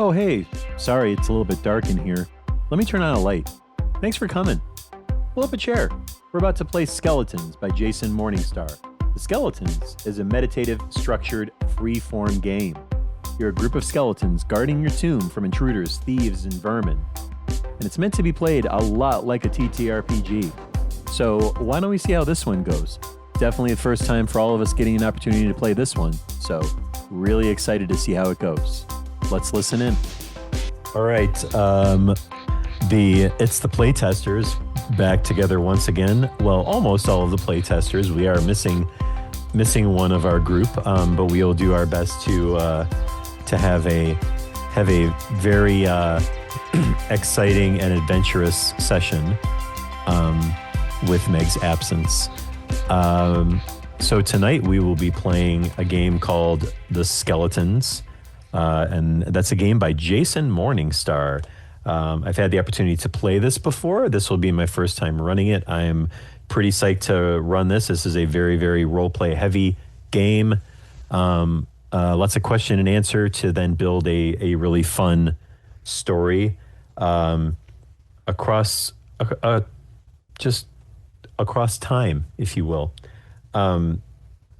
Oh, hey, sorry, it's a little bit dark in here. Let me turn on a light. Thanks for coming. Pull up a chair. We're about to play Skeletons by Jason Morningstar. The Skeletons is a meditative, structured, free-form game. You're a group of skeletons guarding your tomb from intruders, thieves, and vermin. And it's meant to be played a lot like a TTRPG. So why don't we see how this one goes? Definitely the first time for all of us getting an opportunity to play this one. So really excited to see how it goes. Let's listen in. All right. It's the Playtesters back together once again. Well, almost all of the Playtesters. We are missing one of our group, but we will do our best to have a very exciting and adventurous session with Meg's absence. So tonight we will be playing a game called The Skeletons. And that's a game by Jason Morningstar. I've had the opportunity to play this before. This will be my first time running it. I'm pretty psyched to run this. This is a very, very role-play heavy game. Lots of question and answer to then build a really fun story across time, if you will.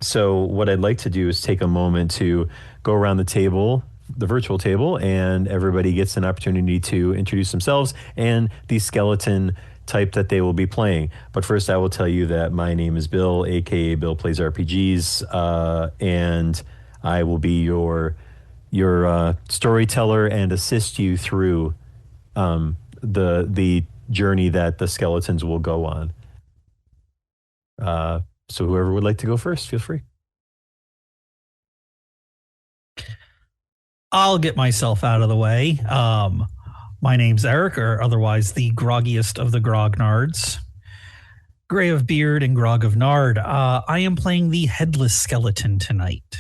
So what I'd like to do is take a moment to go around the table, the virtual table, and everybody gets an opportunity to introduce themselves and the skeleton type that they will be playing. But first, I will tell you that my name is Bill, aka Bill Plays RPGs, and I will be your storyteller and assist you through the journey that the skeletons will go on. So whoever would like to go first, feel free. I'll get myself out of the way. My name's Eric, or otherwise the groggiest of the grognards. Gray of beard and grog of nard. I am playing the headless skeleton tonight.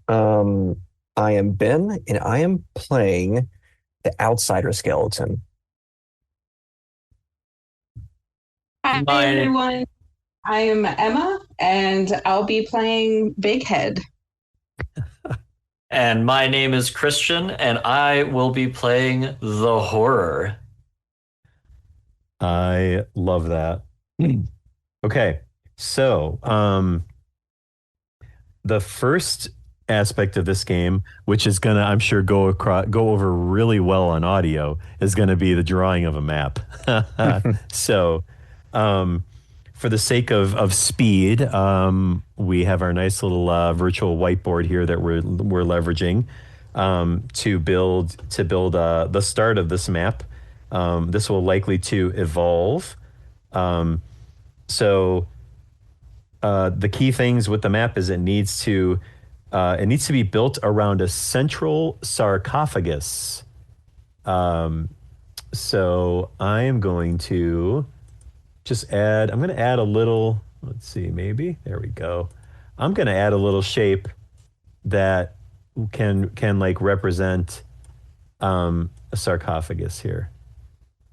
I am Ben, and I am playing the outsider skeleton. Hi, everyone. I am Emma, and I'll be playing Big Head. And my name is Christian, and I will be playing the horror. I love that. Okay, so the first aspect of this game, which is gonna, I'm sure, go over really well on audio, is gonna be the drawing of a map. So, for the sake of speed, we have our nice little virtual whiteboard here that we're leveraging to build the start of this map. This will likely to evolve. So the key things with the map is it needs to be built around a central sarcophagus. So I am going to I'm going to add a little, let's see, maybe, there we go. I'm going to add a little shape that can like represent a sarcophagus here.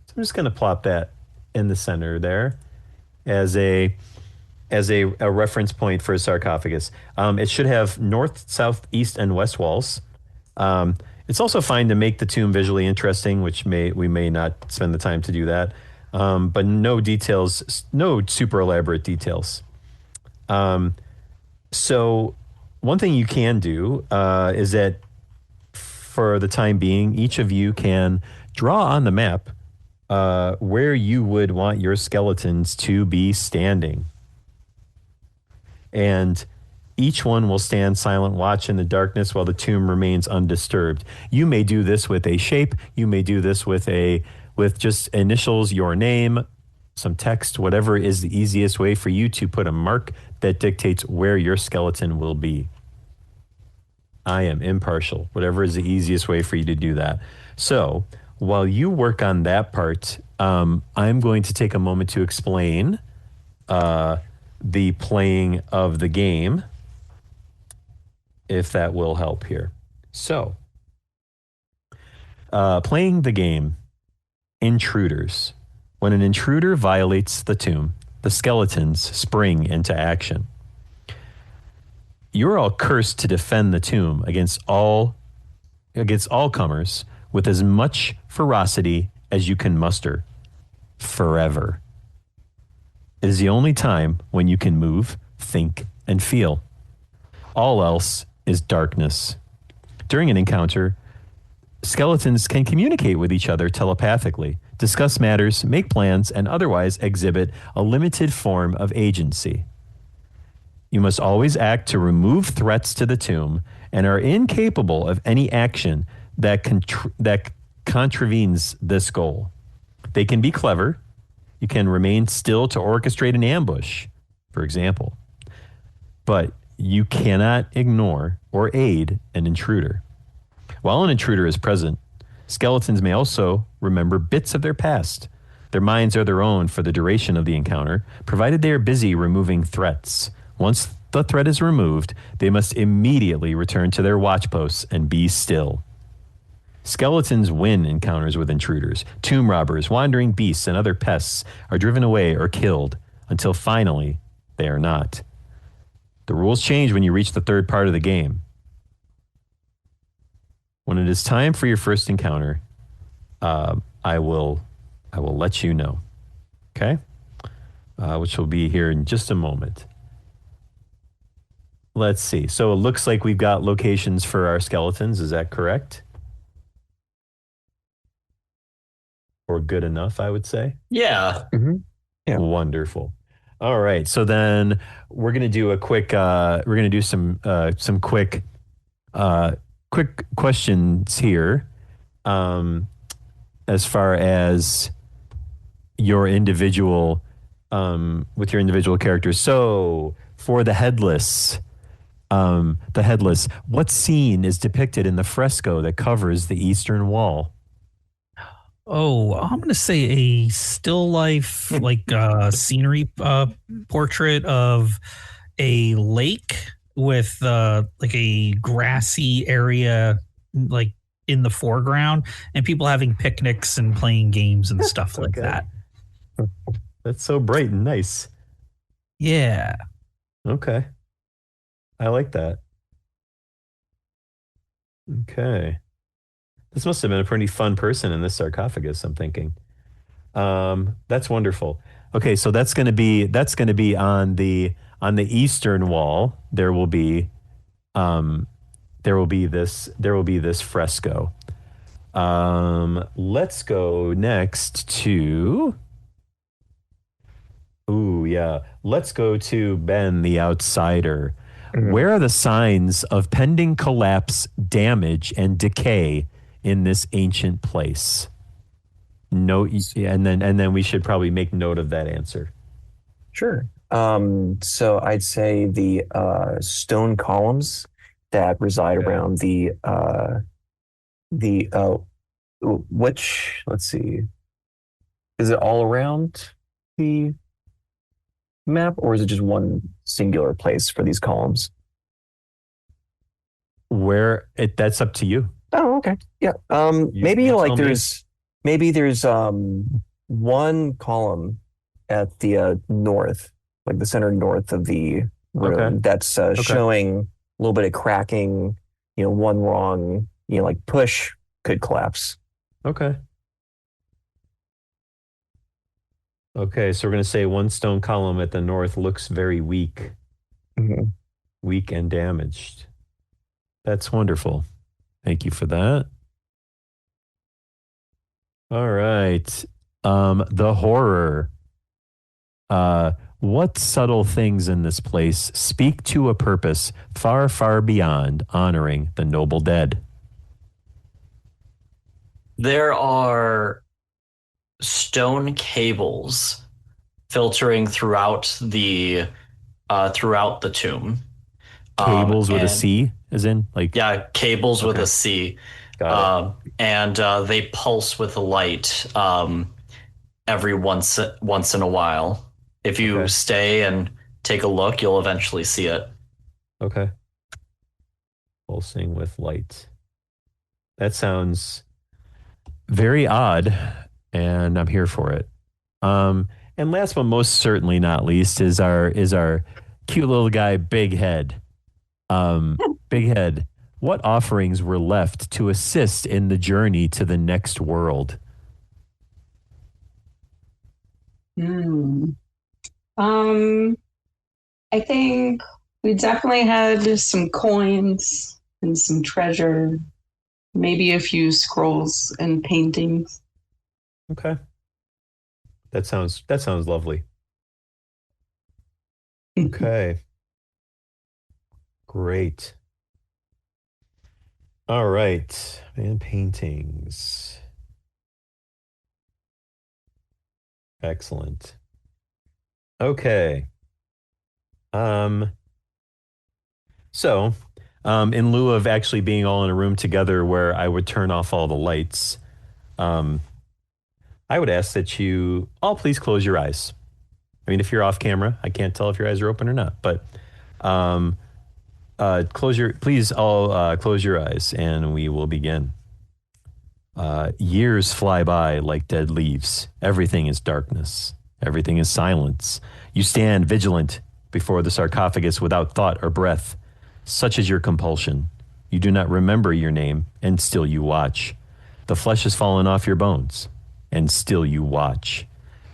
So I'm just going to plop that in the center there as a reference point for a sarcophagus. It should have north, south, east, and west walls. It's also fine to make the tomb visually interesting, which we may not spend the time to do that. But no details, no super elaborate details. So one thing you can do is that for the time being, each of you can draw on the map where you would want your skeletons to be standing. And each one will stand silent watch in the darkness while the tomb remains undisturbed. You may do this with a shape. You may do this with just initials, your name, some text, whatever is the easiest way for you to put a mark that dictates where your skeleton will be. I am impartial, whatever is the easiest way for you to do that. So while you work on that part, I'm going to take a moment to explain the playing of the game, if that will help here. So playing the game. Intruders. When an intruder violates the tomb, the skeletons spring into action. you're all cursed to defend the tomb against all comers with as much ferocity as you can muster forever. It is the only time when you can move, think, and feel. All else is darkness. During an encounter, skeletons can communicate with each other telepathically, discuss matters, make plans, and otherwise exhibit a limited form of agency. You must always act to remove threats to the tomb and are incapable of any action that contravenes this goal. They can be clever. You can remain still to orchestrate an ambush, for example. But you cannot ignore or aid an intruder. While an intruder is present, skeletons may also remember bits of their past. Their minds are their own for the duration of the encounter, provided they are busy removing threats. Once the threat is removed, they must immediately return to their watch posts and be still. Skeletons win encounters with intruders. Tomb robbers, wandering beasts, and other pests are driven away or killed until finally they are not. The rules change when you reach the third part of the game. When it is time for your first encounter, I will let you know. Okay? Which will be here in just a moment. Let's see. So it looks like we've got locations for our skeletons. Is that correct? Or good enough, I would say. Yeah. Mm-hmm. Yeah. Wonderful. All right. So then we're going to do a quick, we're going to do some quick questions here. As far as your individual, with your individual characters. So for the headless, what scene is depicted in the fresco that covers the eastern wall? Oh, I'm going to say a still life, like scenery portrait of a lake with like a grassy area, like in the foreground, and people having picnics and playing games and stuff like that. That's so bright and nice. Yeah. Okay. I like that. Okay. This must have been a pretty fun person in this sarcophagus, I'm thinking. That's wonderful. Okay, so that's going to be on the eastern wall. There will be this fresco. Let's go next to let's go to Ben the Outsider. Mm-hmm. Where are the signs of pending collapse, damage, and decay in this ancient place? And then we should probably make note of that answer. Sure. So I'd say the stone columns that reside around let's see, is it all around the map, or is it just one singular place for these columns? That's up to you. Oh, okay. Yeah. Maybe there's one column at the north, like the center north of the room, that's showing a little bit of cracking. One wrong, like push could collapse. Okay. Okay, so we're going to say one stone column at the north looks very weak. Mm-hmm. Weak and damaged. That's wonderful. Thank you for that. All right. The horror. What subtle things in this place speak to a purpose far, far beyond honoring the noble dead? There are stone cables filtering throughout the tomb. Cables with a C, as in like cables with a C. Got it. And they pulse with light every once in a while. If you stay and take a look, you'll eventually see it. Okay. Pulsing with light. That sounds very odd, and I'm here for it. And last but most certainly not least is our cute little guy, Big Head. Big Head, what offerings were left to assist in the journey to the next world? Hmm. Um, I think we definitely had some coins and some treasure, maybe a few scrolls and paintings. Okay. That sounds lovely. Okay. Great. All right. And paintings. Excellent. Okay. Um, so, in lieu of actually being all in a room together where I would turn off all the lights, um, I would ask that you all please close your eyes. I mean, if you're off camera, I can't tell if your eyes are open or not, but um, please all close your eyes and we will begin. Years fly by like dead leaves. Everything is darkness. Everything is silence. You stand vigilant before the sarcophagus without thought or breath. Such is your compulsion. You do not remember your name, and still you watch. The flesh has fallen off your bones, and still you watch.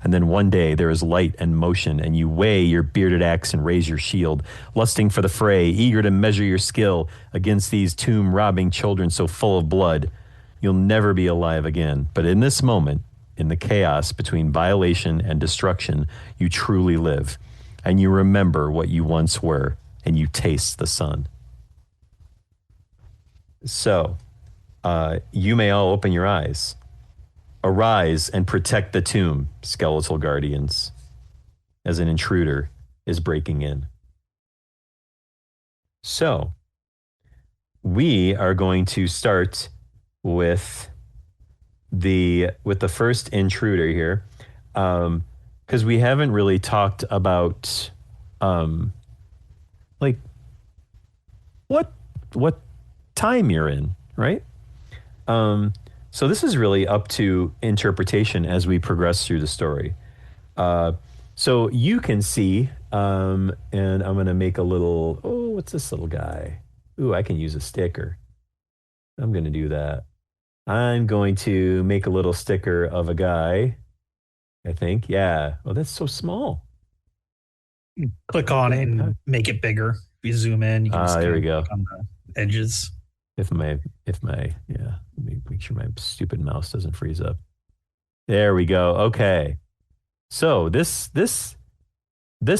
And then one day there is light and motion, and you weigh your bearded axe and raise your shield, lusting for the fray, eager to measure your skill against these tomb-robbing children so full of blood. You'll never be alive again. But in this moment, in the chaos between violation and destruction, you truly live. And you remember what you once were, and you taste the sun. So, you may all open your eyes. Arise and protect the tomb, skeletal guardians, as an intruder is breaking in. So, we are going to start with the first intruder here, because we haven't really talked about like what time you're in, right? So this is really up to interpretation as we progress through the story. So you can see, and I'm gonna make a little. Oh, what's this little guy? Ooh, I can use a sticker. I'm gonna do that. I'm going to make a little sticker of a guy. I think, yeah. Oh, that's so small. Click on it and make it bigger. If you zoom in, you can just there we go. on the edges. If my yeah, let me make sure my stupid mouse doesn't freeze up. There we go. Okay. So this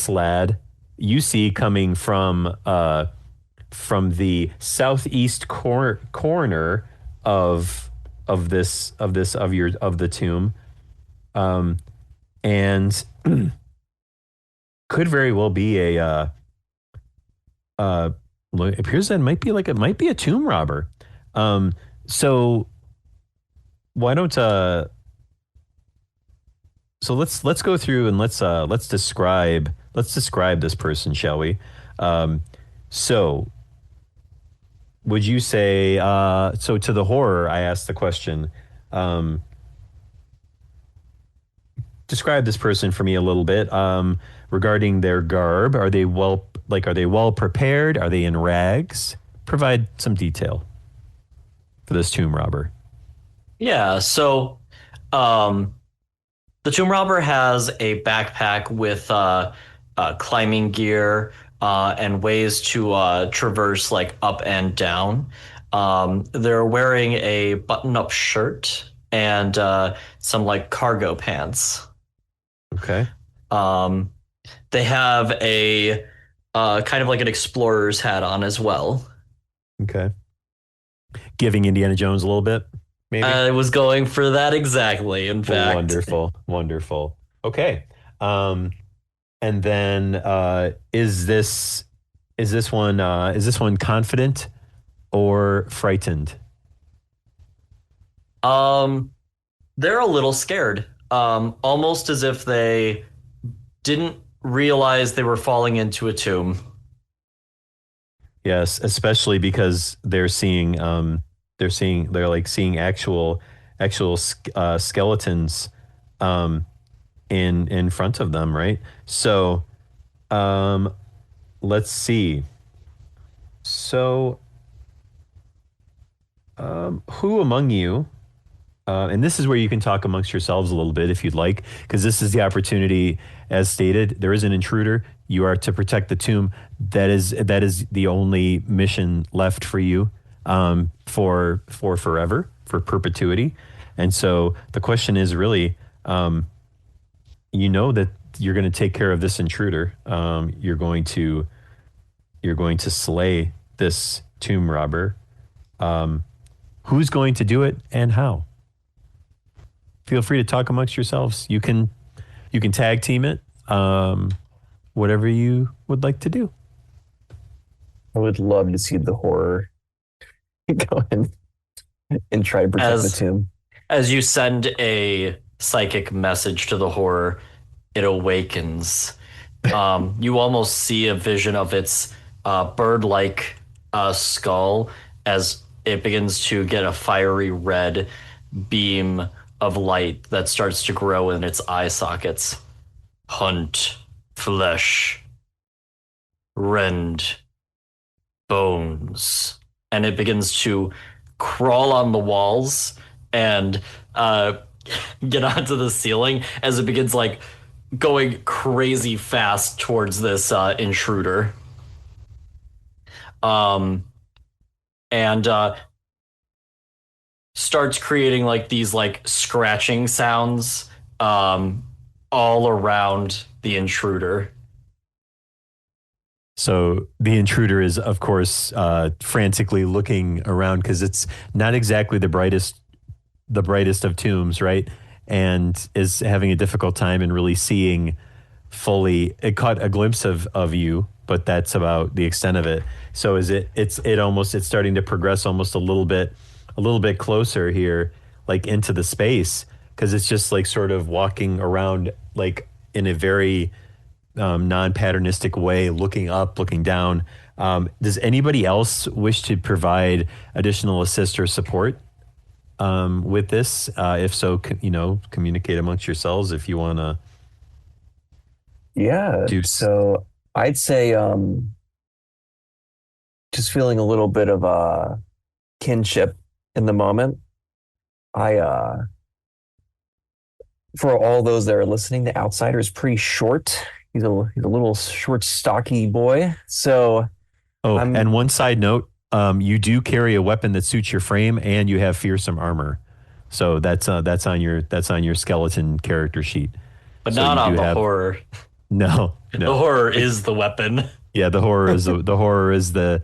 lad you see coming from the southeast corner of the tomb, and could very well be it appears that it might be a tomb robber. So why don't so let's go through and let's describe this person, shall we? So would you say so to the horror I asked the question, describe this person for me a little bit, regarding their garb. Are they well prepared? Are they in rags? Provide some detail for this tomb robber. Yeah, so the tomb robber has a backpack with climbing gear and ways to traverse like up and down. They're wearing a button-up shirt and some like cargo pants. Okay. They have a kind of like an explorer's hat on as well. Okay. Giving Indiana Jones a little bit, maybe? I was going for that exactly, in fact. Wonderful. Okay. And then is this one confident or frightened? They're a little scared. Almost as if they didn't realize they were falling into a tomb. Yes, especially because they're seeing actual skeletons in front of them, right? So let's see. So, who among you, and this is where you can talk amongst yourselves a little bit if you'd like, because this is the opportunity, as stated, there is an intruder. You are to protect the tomb. That is the only mission left for you, for forever, for perpetuity. And so the question is really, you know that you're going to take care of this intruder. You're going to slay this tomb robber. Who's going to do it and how? Feel free to talk amongst yourselves. You can tag team it. Whatever you would like to do. I would love to see the horror go in and try to protect the tomb. As you send a psychic message to the horror, it awakens. You almost see a vision of its bird-like skull as it begins to get a fiery red beam of light that starts to grow in its eye sockets. Hunt flesh, rend bones. And it begins to crawl on the walls and get onto the ceiling as it begins like going crazy fast towards this intruder. And starts creating like these like scratching sounds all around the intruder. So the intruder is, of course, frantically looking around because it's not exactly the brightest of tombs, right? And is having a difficult time in really seeing fully. It caught a glimpse of you, but that's about the extent of it. So it's starting to progress almost a little bit closer here, like into the space, because it's just like sort of walking around like in a very non-patternistic way, looking up, looking down. Does anybody else wish to provide additional assist or support with this? If so, communicate amongst yourselves if you want to. Yeah. So I'd say just feeling a little bit of a kinship in the moment. For all those that are listening, the outsider is pretty short. He's a little short, stocky boy. So, and one side note, you do carry a weapon that suits your frame, and you have fearsome armor. So that's on your skeleton character sheet. But so not on the horror. No. The horror is the weapon. Yeah, the horror is the horror is the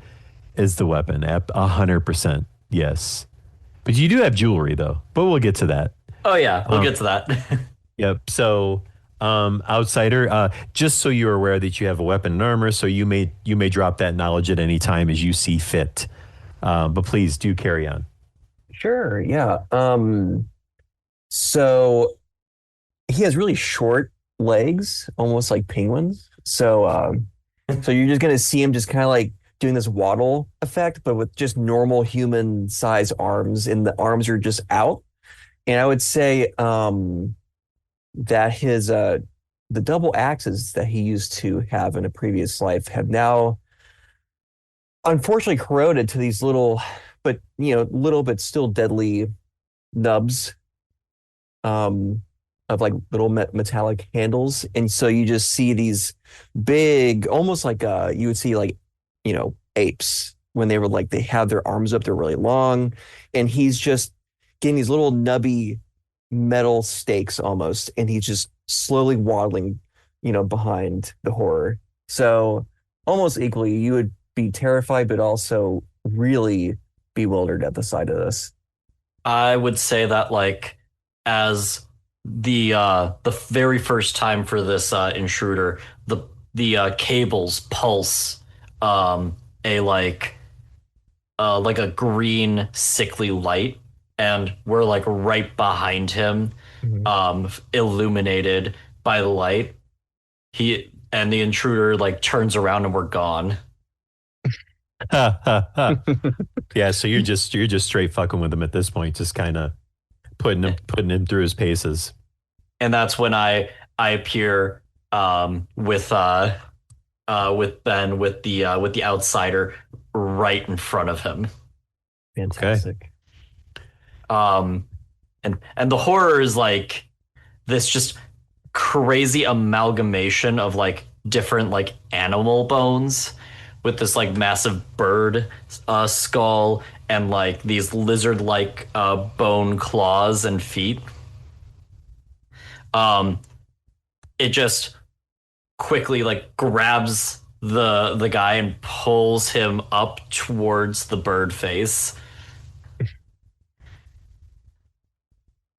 weapon. 100%. Yes. But you do have jewelry though. But we'll get to that. Oh yeah, we'll get to that. Yep. So, outsider, just so you're aware that you have a weapon and armor, so you may drop that knowledge at any time as you see fit. But please do carry on. Sure. Yeah. So he has really short legs, almost like penguins. So you're just gonna see him just kind of like doing this waddle effect, but with just normal human size arms, and the arms are just out. And I would say that his the double axes that he used to have in a previous life have now unfortunately corroded to these little but still deadly nubs of like little metallic handles. And so you just see these big, almost like you would see like, apes when they were like, they have their arms up, they're really long. And he's just getting these little nubby metal stakes almost. And he's just slowly waddling, behind the horror. So almost equally, you would be terrified, but also really bewildered at the sight of this. I would say that like as the very first time for this intruder, the cables pulse a like a green sickly light, and we're like right behind him, illuminated by the light. The intruder like turns around and we're gone. Yeah, so you're just straight fucking with him at this point, just kind of putting him through his paces. And that's when I appear with Ben with the outsider right in front of him. Fantastic. And the horror is like this just crazy amalgamation of like different like animal bones with this like massive bird skull and like these lizard-like bone claws and feet. It just quickly like grabs the guy and pulls him up towards the bird face.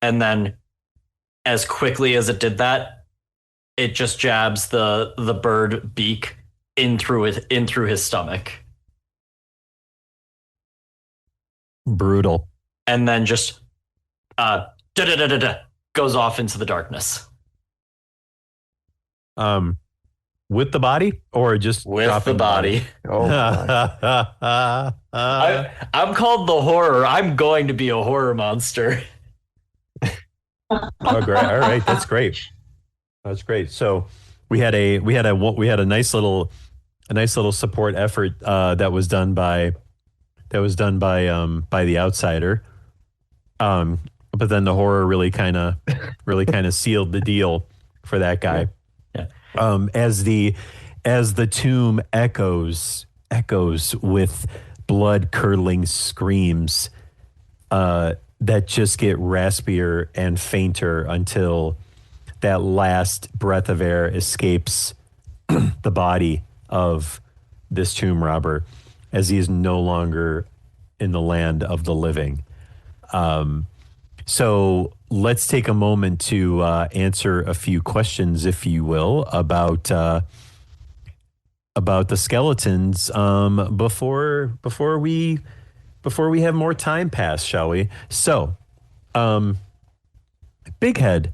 And then as quickly as it did that, it just jabs the bird beak in through his stomach. Brutal. And then just goes off into the darkness. With the body or just with the body? Oh, I'm called the horror. I'm going to be a horror monster. Oh, great! All right, that's great. That's great. So we had a nice little support effort that was done by the outsider. But then the horror really kind of sealed the deal for that guy. Yeah. As the tomb echoes with blood curdling screams that just get raspier and fainter until that last breath of air escapes the body of this tomb robber as he is no longer in the land of the living. So let's take a moment to answer a few questions, if you will, about the skeletons before we have more time pass, shall we? So, Big Head.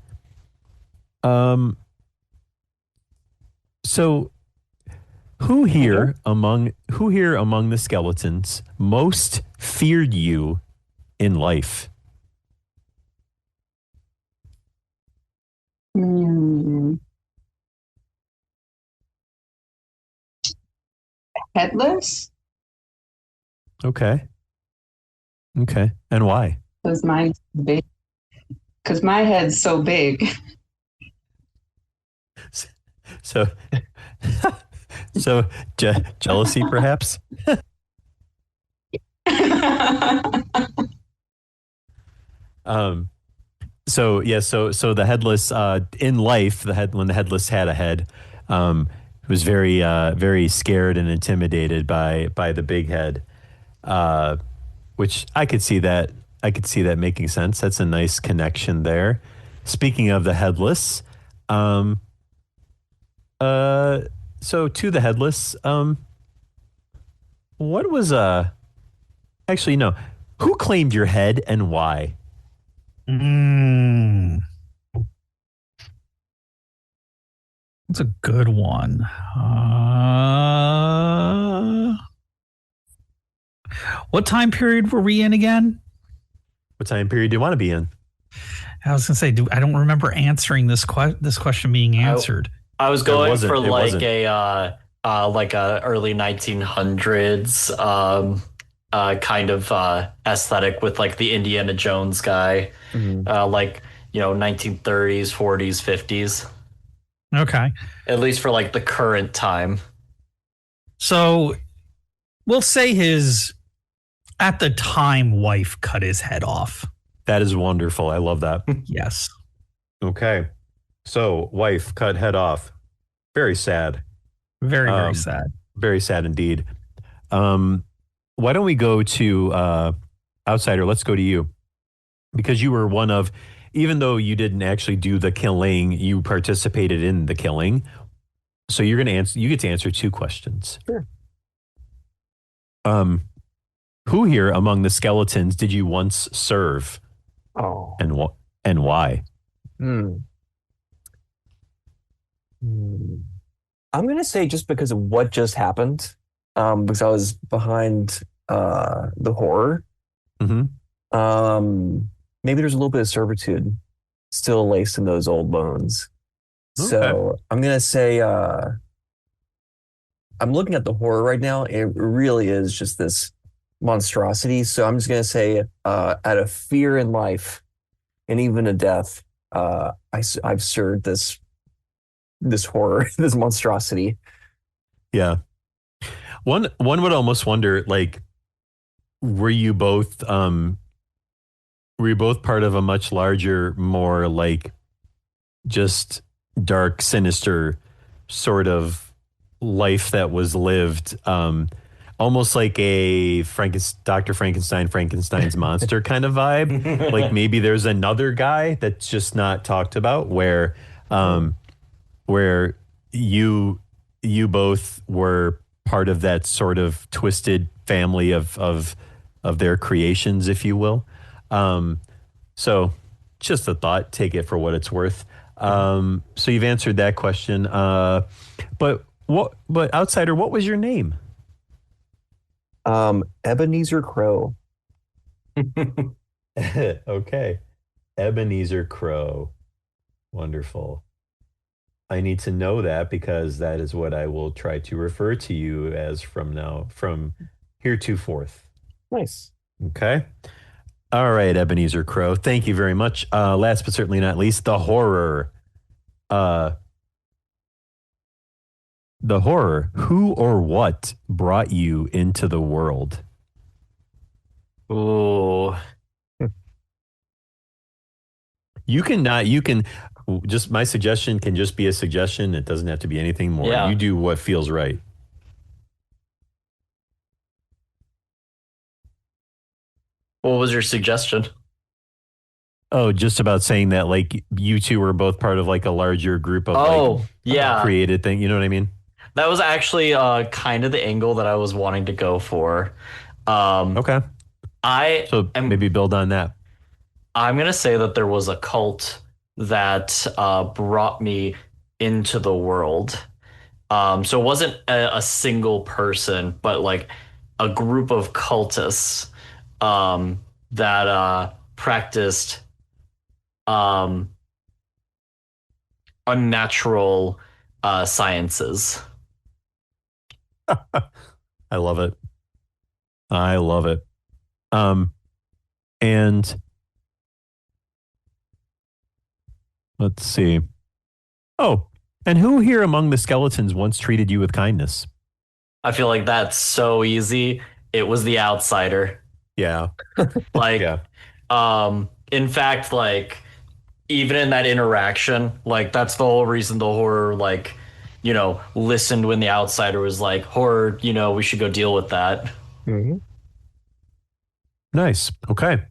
So who here among the skeletons most feared you in life? Headless? Okay. And why? Because mine's big. Because my head's so big. So, jealousy, perhaps? So the headless in life, when the headless had a head, was very scared and intimidated by the big head, which I could see that making sense. That's a nice connection there. Speaking of the headless, so to the headless, what was actually no, who claimed your head and why? That's a good one. What time period were we in again? What time period do you want to be in? I was going to say, I don't remember answering this question being answered. I was going for like a early 1900s kind of aesthetic with like the Indiana Jones guy, like 1930s, 40s, 50s. Okay, at least for like the current time. So we'll say his at the time wife cut his head off. That is wonderful. I love that. Yes. Okay. So wife cut head off. Very sad. Very sad. Very sad indeed. Why don't we go to outsider? Let's go to you, because you were one of, even though you didn't actually do the killing, you participated in the killing. So you're going to answer. You get to answer two questions. Sure. Who here among the skeletons did you once serve? Oh. And why? I'm going to say just because of what just happened, because I was behind the horror. Mm-hmm. Maybe there's a little bit of servitude still laced in those old bones. Okay. So I'm going to say I'm looking at the horror right now. It really is just this monstrosity. So I'm just gonna say, out of fear in life and even a death, I've served this horror, this monstrosity. Yeah. One would almost wonder, like, were you both part of a much larger, more like just dark, sinister sort of life that was lived, almost like a Dr. Frankenstein's monster kind of vibe. Like maybe there's another guy that's just not talked about where you both were part of that sort of twisted family of their creations, if you will. So just a thought, take it for what it's worth. So you've answered that question. But outsider, what was your name? Ebenezer Crow. Okay. Ebenezer Crow. Wonderful. I need to know that because that is what I will try to refer to you as from heretofore. Nice. Okay. All right, Ebenezer Crow. Thank you very much. Last but certainly not least, the horror. The horror. Who or what brought you into the world? Ooh. You can just, my suggestion can just be a suggestion. It doesn't have to be anything more. Yeah. You do what feels right. What was your suggestion? Oh, just about saying that, like, you two were both part of like a larger group of created thing. You know what I mean? That was actually kind of the angle that I was wanting to go for. Okay. Maybe build on that. I'm going to say that there was a cult that brought me into the world. So it wasn't a single person, but like a group of cultists that practiced unnatural sciences. I love it. I love it. And let's see. Oh, and who here among the skeletons once treated you with kindness? I feel like that's so easy. It was the outsider. Yeah. Like, Yeah. In fact, like, even in that interaction, like, that's the whole reason the horror, like, listened when the outsider was like, horror, we should go deal with that. Mm-hmm. Nice. Okay.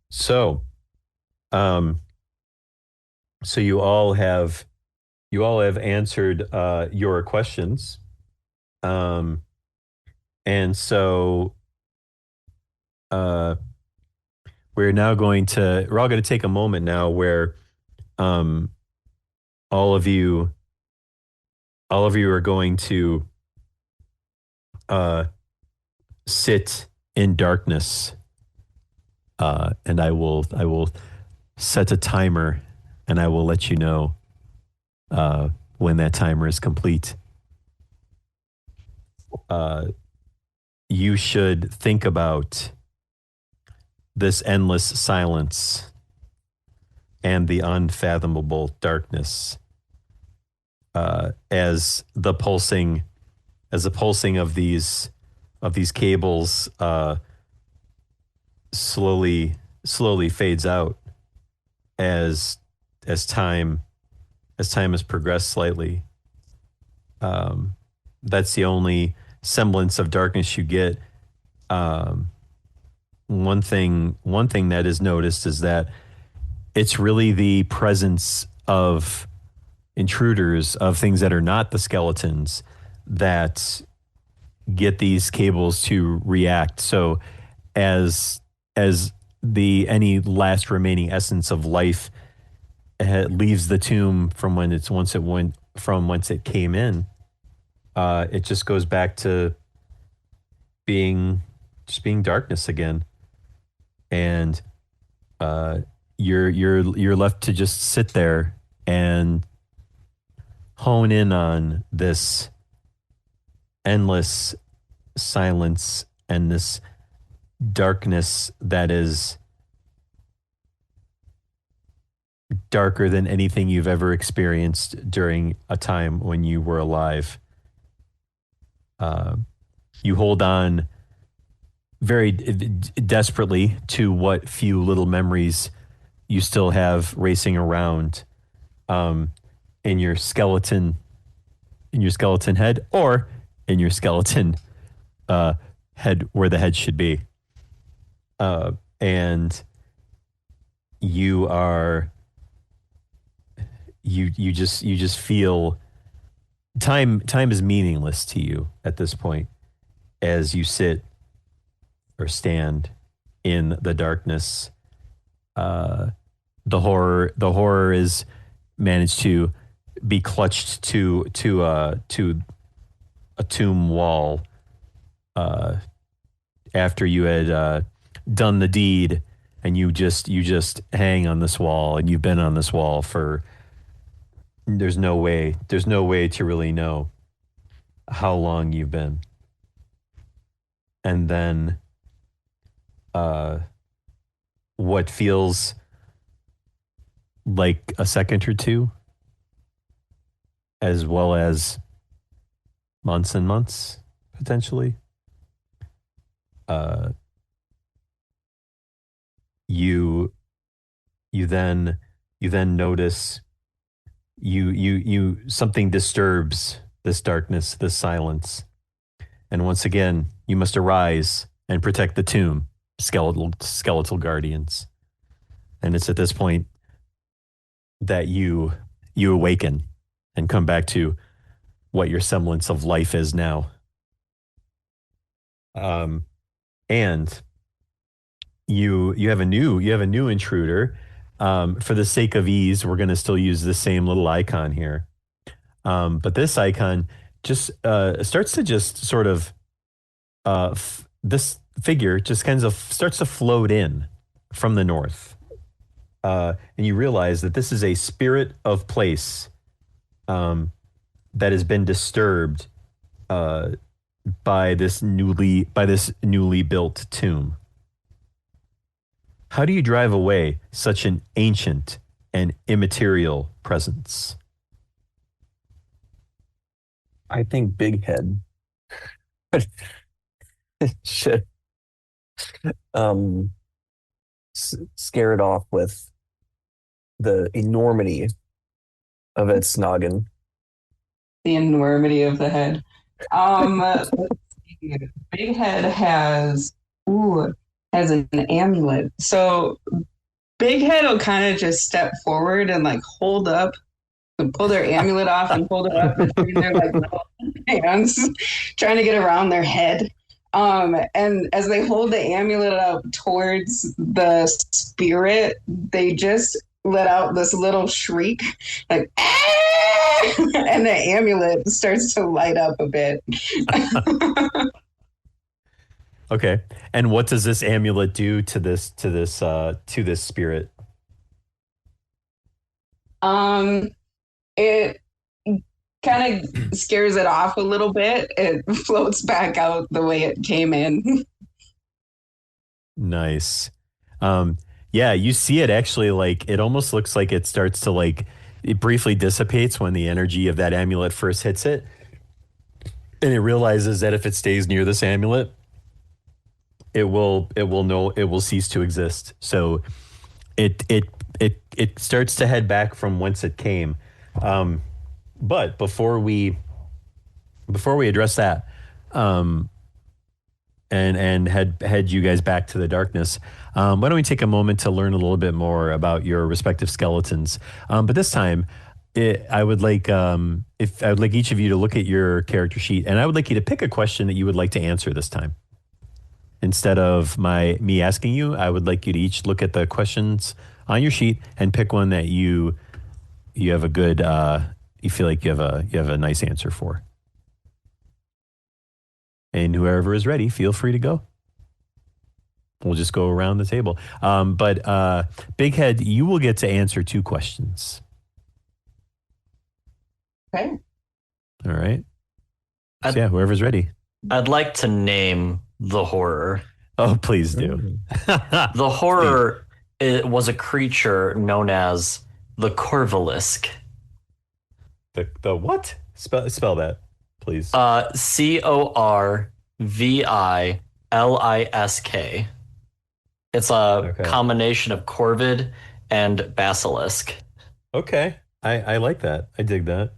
So, so you all have answered your questions. And so we're all going to take a moment now where all of you are going to sit in darkness. And I will set a timer, and I will let you know when that timer is complete. You should think about this endless silence and the unfathomable darkness as the pulsing of these cables slowly fades out as time has progressed slightly. That's the only semblance of darkness you get. One thing that is noticed is that it's really the presence of intruders, of things that are not the skeletons, that get these cables to react. So as any last remaining essence of life leaves the tomb from whence it came in, it just goes back to being darkness again, and you're left to just sit there and hone in on this endless silence and this darkness that is darker than anything you've ever experienced during a time when you were alive. You hold on very desperately to what few little memories you still have racing around in your skeleton head, or in your skeleton head where the head should be. And you are you just feel time is meaningless to you at this point as you sit or stand in the darkness. The horror is managed to be clutched to a tomb wall after you had done the deed, and you just hang on this wall, and you've been on this wall for there's no way to really know how long you've been. And then what feels like a second or two, as well as months and months potentially, you then notice you something disturbs this darkness, this silence, and once again you must arise and protect the tomb, skeletal guardians. And it's at this point that you awaken and come back to what your semblance of life is now. And you have a new intruder. For the sake of ease, we're going to still use the same little icon here. But this icon just starts to just sort of this figure just kind of starts to float in from the north. And you realize that this is a spirit of place that has been disturbed by this newly built tomb. How do you drive away such an ancient and immaterial presence? I think Big Head should scare it off with the enormity of its noggin. The enormity of the head. Let's see. Big Head has an amulet. So Big Head will kind of just step forward and like hold up and pull their amulet off and hold it up between their like little hands, trying to get around their head. And as they hold the amulet up towards the spirit, they just let out this little shriek, like, ah! And the amulet starts to light up a bit. Okay. And what does this amulet do to this spirit? It kind of scares it off a little bit. It floats back out the way it came in. Nice. Yeah, you see it actually, like, it almost looks like it starts to, like, it briefly dissipates when the energy of that amulet first hits it. And it realizes that if it stays near this amulet, it will cease to exist. So it starts to head back from whence it came. But before we address that, and head you guys back to the darkness, why don't we take a moment to learn a little bit more about your respective skeletons? But this time, I would like each of you to look at your character sheet, and I would like you to pick a question that you would like to answer this time. Instead of me asking you, I would like you to each look at the questions on your sheet and pick one that you have a good you feel like you have a nice answer for. And whoever is ready, feel free to go. We'll just go around the table. But Big Head, you will get to answer 2 questions. Okay. All right. So yeah, whoever's ready. I'd like to name the horror. Oh, please do. The horror was a creature known as the Corvalisk. The what? Spell that, please. Corvilisk. It's a combination of corvid and basilisk. Okay. I like that. I dig that.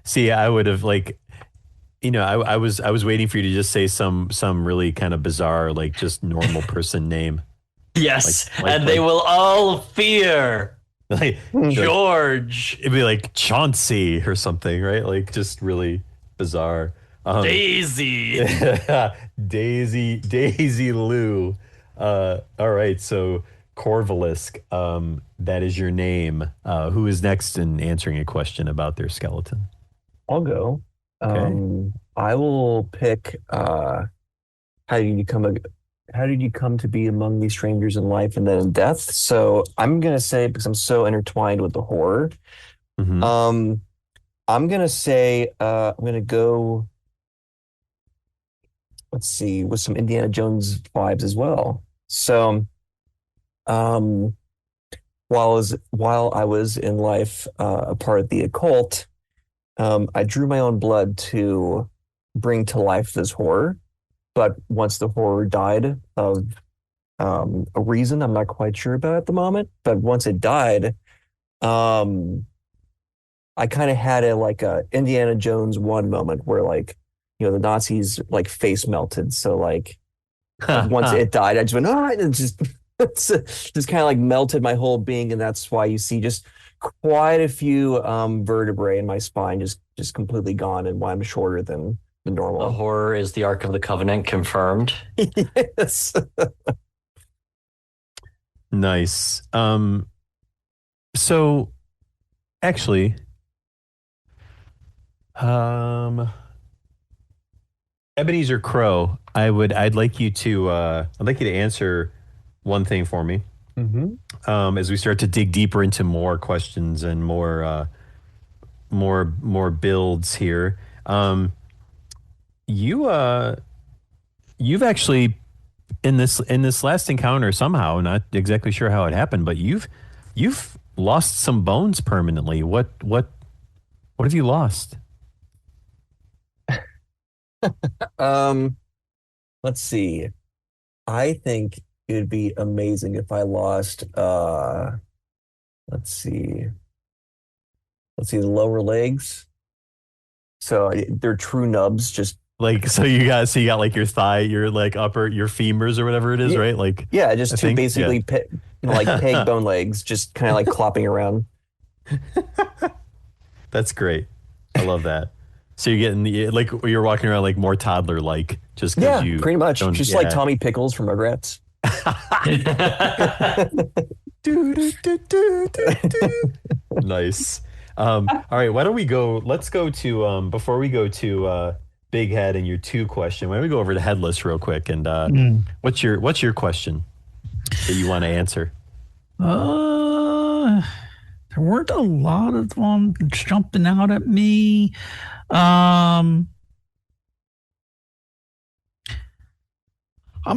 See, I would have I was waiting for you to just say some really kind of bizarre, like just normal person name. Yes, and they will all fear George. It'd be like Chauncey or something, right? Like just really bizarre. Daisy. Daisy Lou. All right, so Corvalisk, that is your name. Who is next in answering a question about their skeleton? I'll go. Okay. I will pick how did you come to be among these strangers in life and then in death? So I'm gonna say, because I'm so intertwined with the horror, Mm-hmm. I'm gonna say I'm gonna go, let's see, with some Indiana Jones vibes as well. So um while I was in life a part of the occult, I drew my own blood to bring to life this horror. But once the horror died of a reason I'm not quite sure about at the moment, but once it died, um, I kind of had a Indiana Jones 1 moment where the Nazis like face melted. So once it died, I just went, and it just just kind of like melted my whole being, and that's why you see just quite a few vertebrae in my spine just completely gone, and why I'm shorter than the normal. The horror is the Ark of the Covenant confirmed. Yes. Nice. So actually, Ebenezer Crow, I'd like you to answer one thing for me. Mm-hmm. As we start to dig deeper into more questions and more builds here. You've actually in this last encounter somehow, not exactly sure how it happened, but you've lost some bones permanently. What have you lost? Let's see. I think it would be amazing if I lost let's see. The lower legs. So they're true nubs, just So you got like your thigh, your like upper, your femurs or whatever it is, yeah, right? Like yeah, just two basically peg bone legs, just kind of like clopping around. That's great. I love that. So you're getting you're walking around like more toddler like, just because you pretty much just like yeah. Tommy Pickles from Rugrats. Nice. All right, why don't we go? Let's go to before we go to Big Head and your 2 question. Why don't we go over to Headless real quick? And what's your question that you want to answer? There weren't a lot of ones jumping out at me. I'm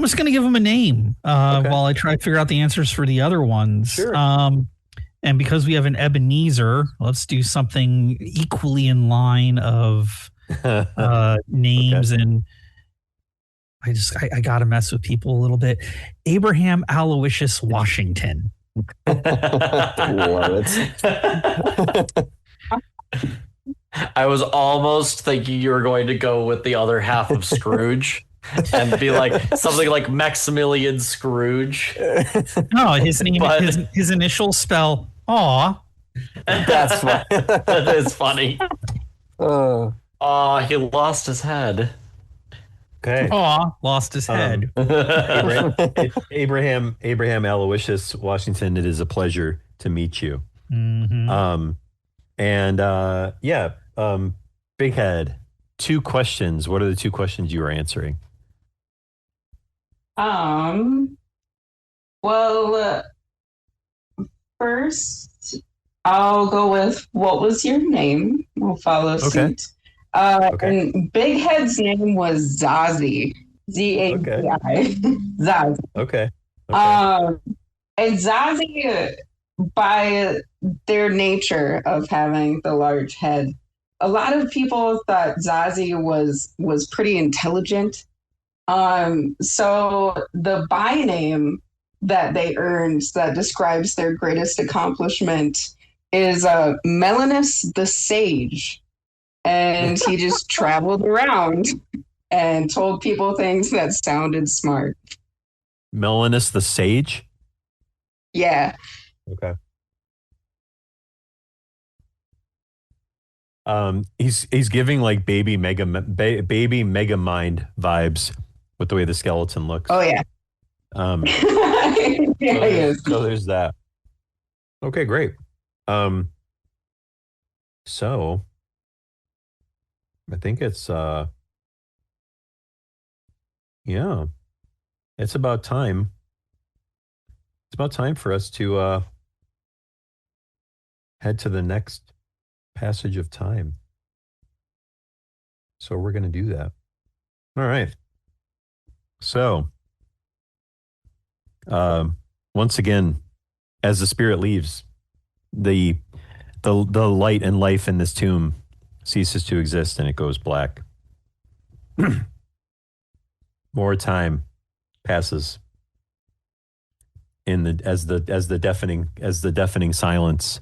just going to give them a name while I try to figure out the answers for the other ones. Sure. And because we have an Ebenezer, let's do something equally in line of names. Okay. And I got to mess with people a little bit. Abraham Aloysius Washington. Love it. I was almost thinking you were going to go with the other half of Scrooge and be like something like Maximilian Scrooge. No, his name, his initials spell aw. That's funny. That is funny. He lost his head. Okay. Aw, lost his head. Abraham Aloysius Washington, it is a pleasure to meet you. Mm-hmm. Big Head, 2 questions. What are the 2 questions you are answering? Well, first I'll go with what was your name? We'll follow suit. Okay. And Big Head's name was Zazie. Okay. Zazi. Zazie. Okay. Okay. Um, and Zazie, by their nature of having the large head, a lot of people thought Zazie was pretty intelligent. So the by name that they earned that describes their greatest accomplishment is Melanus the Sage. And he just traveled around and told people things that sounded smart. Melanus the Sage. Yeah. Okay. He's giving like baby mega mind vibes with the way the skeleton looks. Oh yeah. Yeah, he is. so there's that. Okay, great. So I think it's yeah, it's about time. It's about time for us to head to the next passage of time. So we're going to do that. All right. So, once again, as the spirit leaves, the light and life in this tomb ceases to exist, and it goes black. More time passes in the as the deafening silence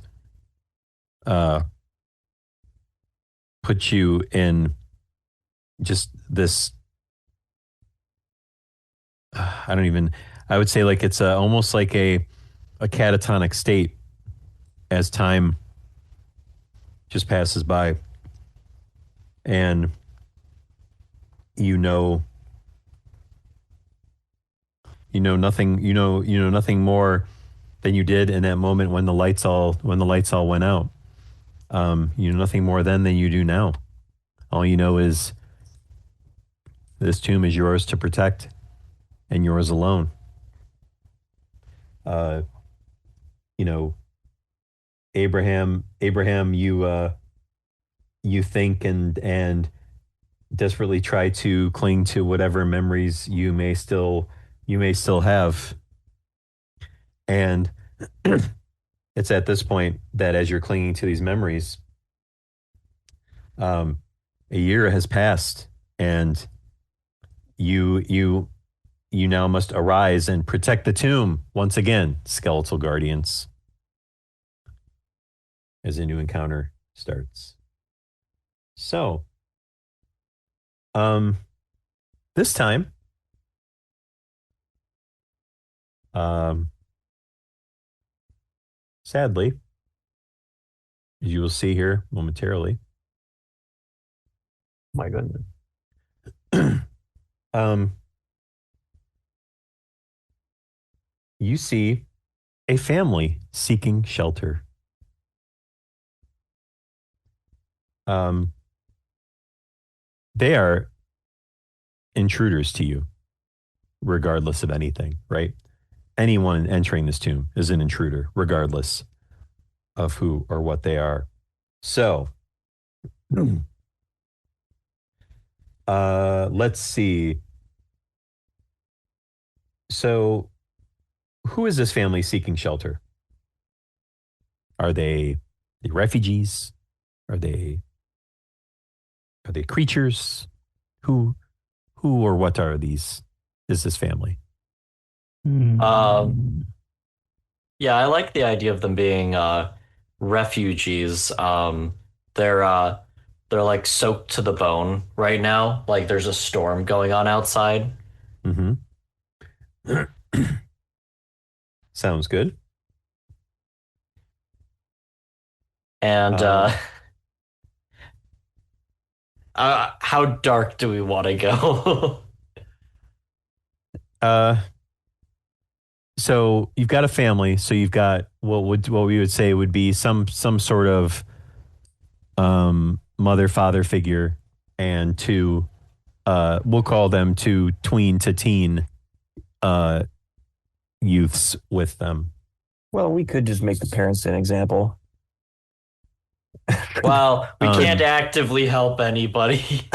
puts you in just this. I would say like it's almost like a catatonic state as time just passes by, and nothing more than you did in that moment when the lights all went out. You know nothing more then than you do now. All you know is this tomb is yours to protect, and yours alone. Abraham, you think and desperately try to cling to whatever memories you may still have. And it's at this point that as you're clinging to these memories, a year has passed, and you now must arise and protect the tomb once again, skeletal guardians, as a new encounter starts. So, this time, sadly, as you will see here momentarily, My goodness. You see a family seeking shelter. They are intruders to you, regardless of anything, right? Anyone entering this tomb is an intruder, regardless of who or what they are. So, let's see. So, who is this family seeking shelter? Are they refugees? Are they creatures? Who or what are these? Is this family? Yeah, I like the idea of them being refugees. They're like soaked to the bone right now. Like there's a storm going on outside. Mm-hmm. Sounds good. And how dark do we want to go? So you've got a family. So you've got what we would say would be some sort of mother father figure, and two we'll call them two tween to teen youths with them. Well, we could just make the parents an example. Well, we can't actively help anybody.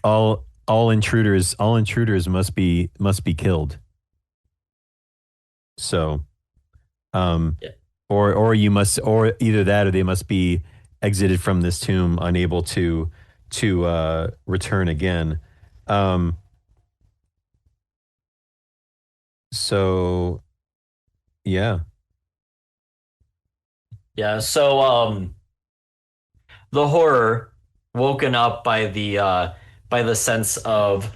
all intruders must be killed. So, Yeah. or you must, or either that or they must be exited from this tomb, unable to return again. So yeah. Yeah, so the horror woken up by the sense of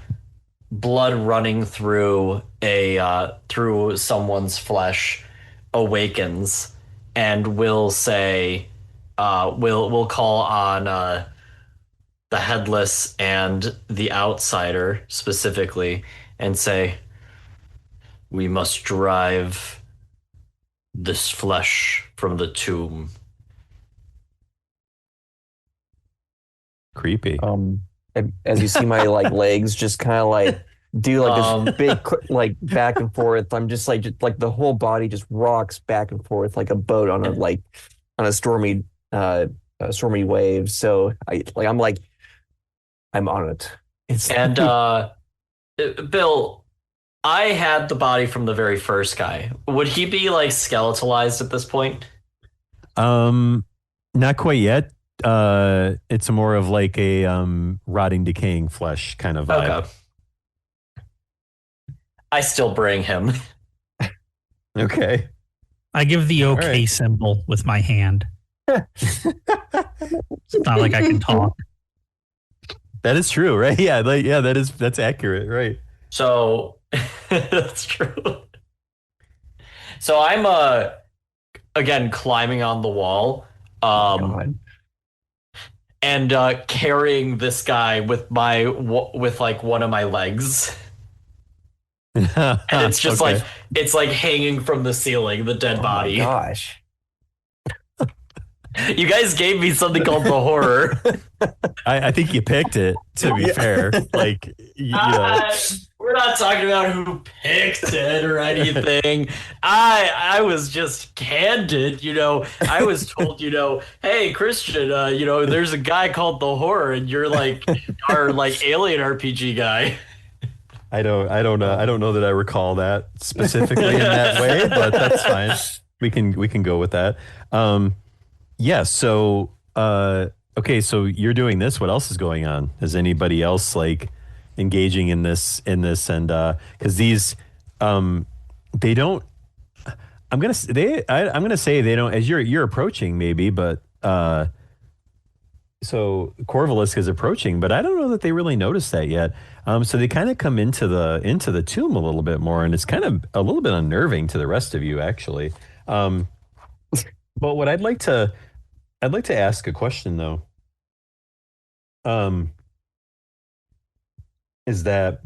blood running through a through someone's flesh awakens and will say will call on the headless and the outsider specifically and say, we must drive this flesh from the tomb. Creepy. As you see my like legs just kind of like do like this big like back and forth. I'm just like the whole body just rocks back and forth like a boat on a like on a stormy wave. So I'm on it. And Bill, I had the body from the very first guy. Would he be like skeletalized at this point? Not quite yet. It's more of like a rotting, decaying flesh kind of vibe. Okay. I still bring him. Okay. I give the okay right. symbol with my hand. It's not like I can talk. That is true, right? Yeah, that's accurate, right? So that's true. So I'm again climbing on the wall. God. And carrying this guy with like one of my legs. And it's just okay. like it's like hanging from the ceiling, the dead body. My gosh. You guys gave me something called the horror. I think you picked it, to be fair. Like, you know. We're not talking about who picked it or anything. I was just candid, you know. I was told, you know, hey Christian, you know, there's a guy called the horror, and you're like our like alien RPG guy. I don't know that I recall that specifically in that way, but that's fine. We can go with that. Yeah, so okay, so you're doing this. What else is going on? Is anybody else like engaging in this and because these they don't I'm gonna say they don't, as you're approaching maybe, but so Corvalisk is approaching, but I don't know that they really noticed that yet. So they kind of come into the tomb a little bit more, and it's kind of a little bit unnerving to the rest of you, actually. But what I'd like to ask a question though. Is that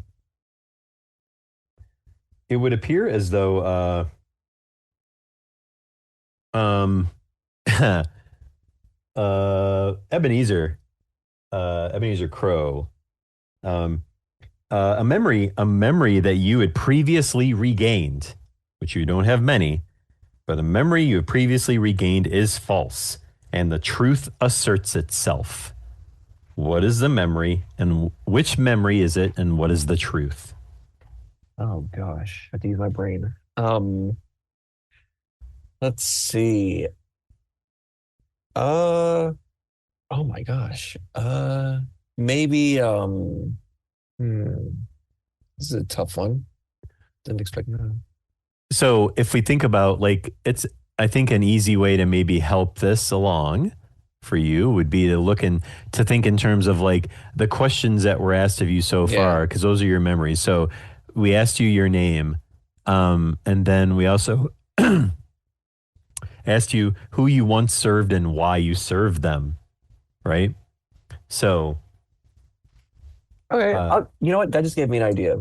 it would appear as though Ebenezer Crow, a memory that you had previously regained, which you don't have many, but a memory you have previously regained is false, and the truth asserts itself. What is the memory, and which memory is it, and what is the truth? Oh gosh, I have to use my brain. Let's see. Oh my gosh. Maybe this is a tough one. Didn't expect that. So if we think about like I think an easy way to maybe help this along for you would be to think in terms of like the questions that were asked of you so far, because those are your memories. So we asked you your name, and then we also asked you who you once served and why you served them, right? So okay, you know what? That just gave me an idea.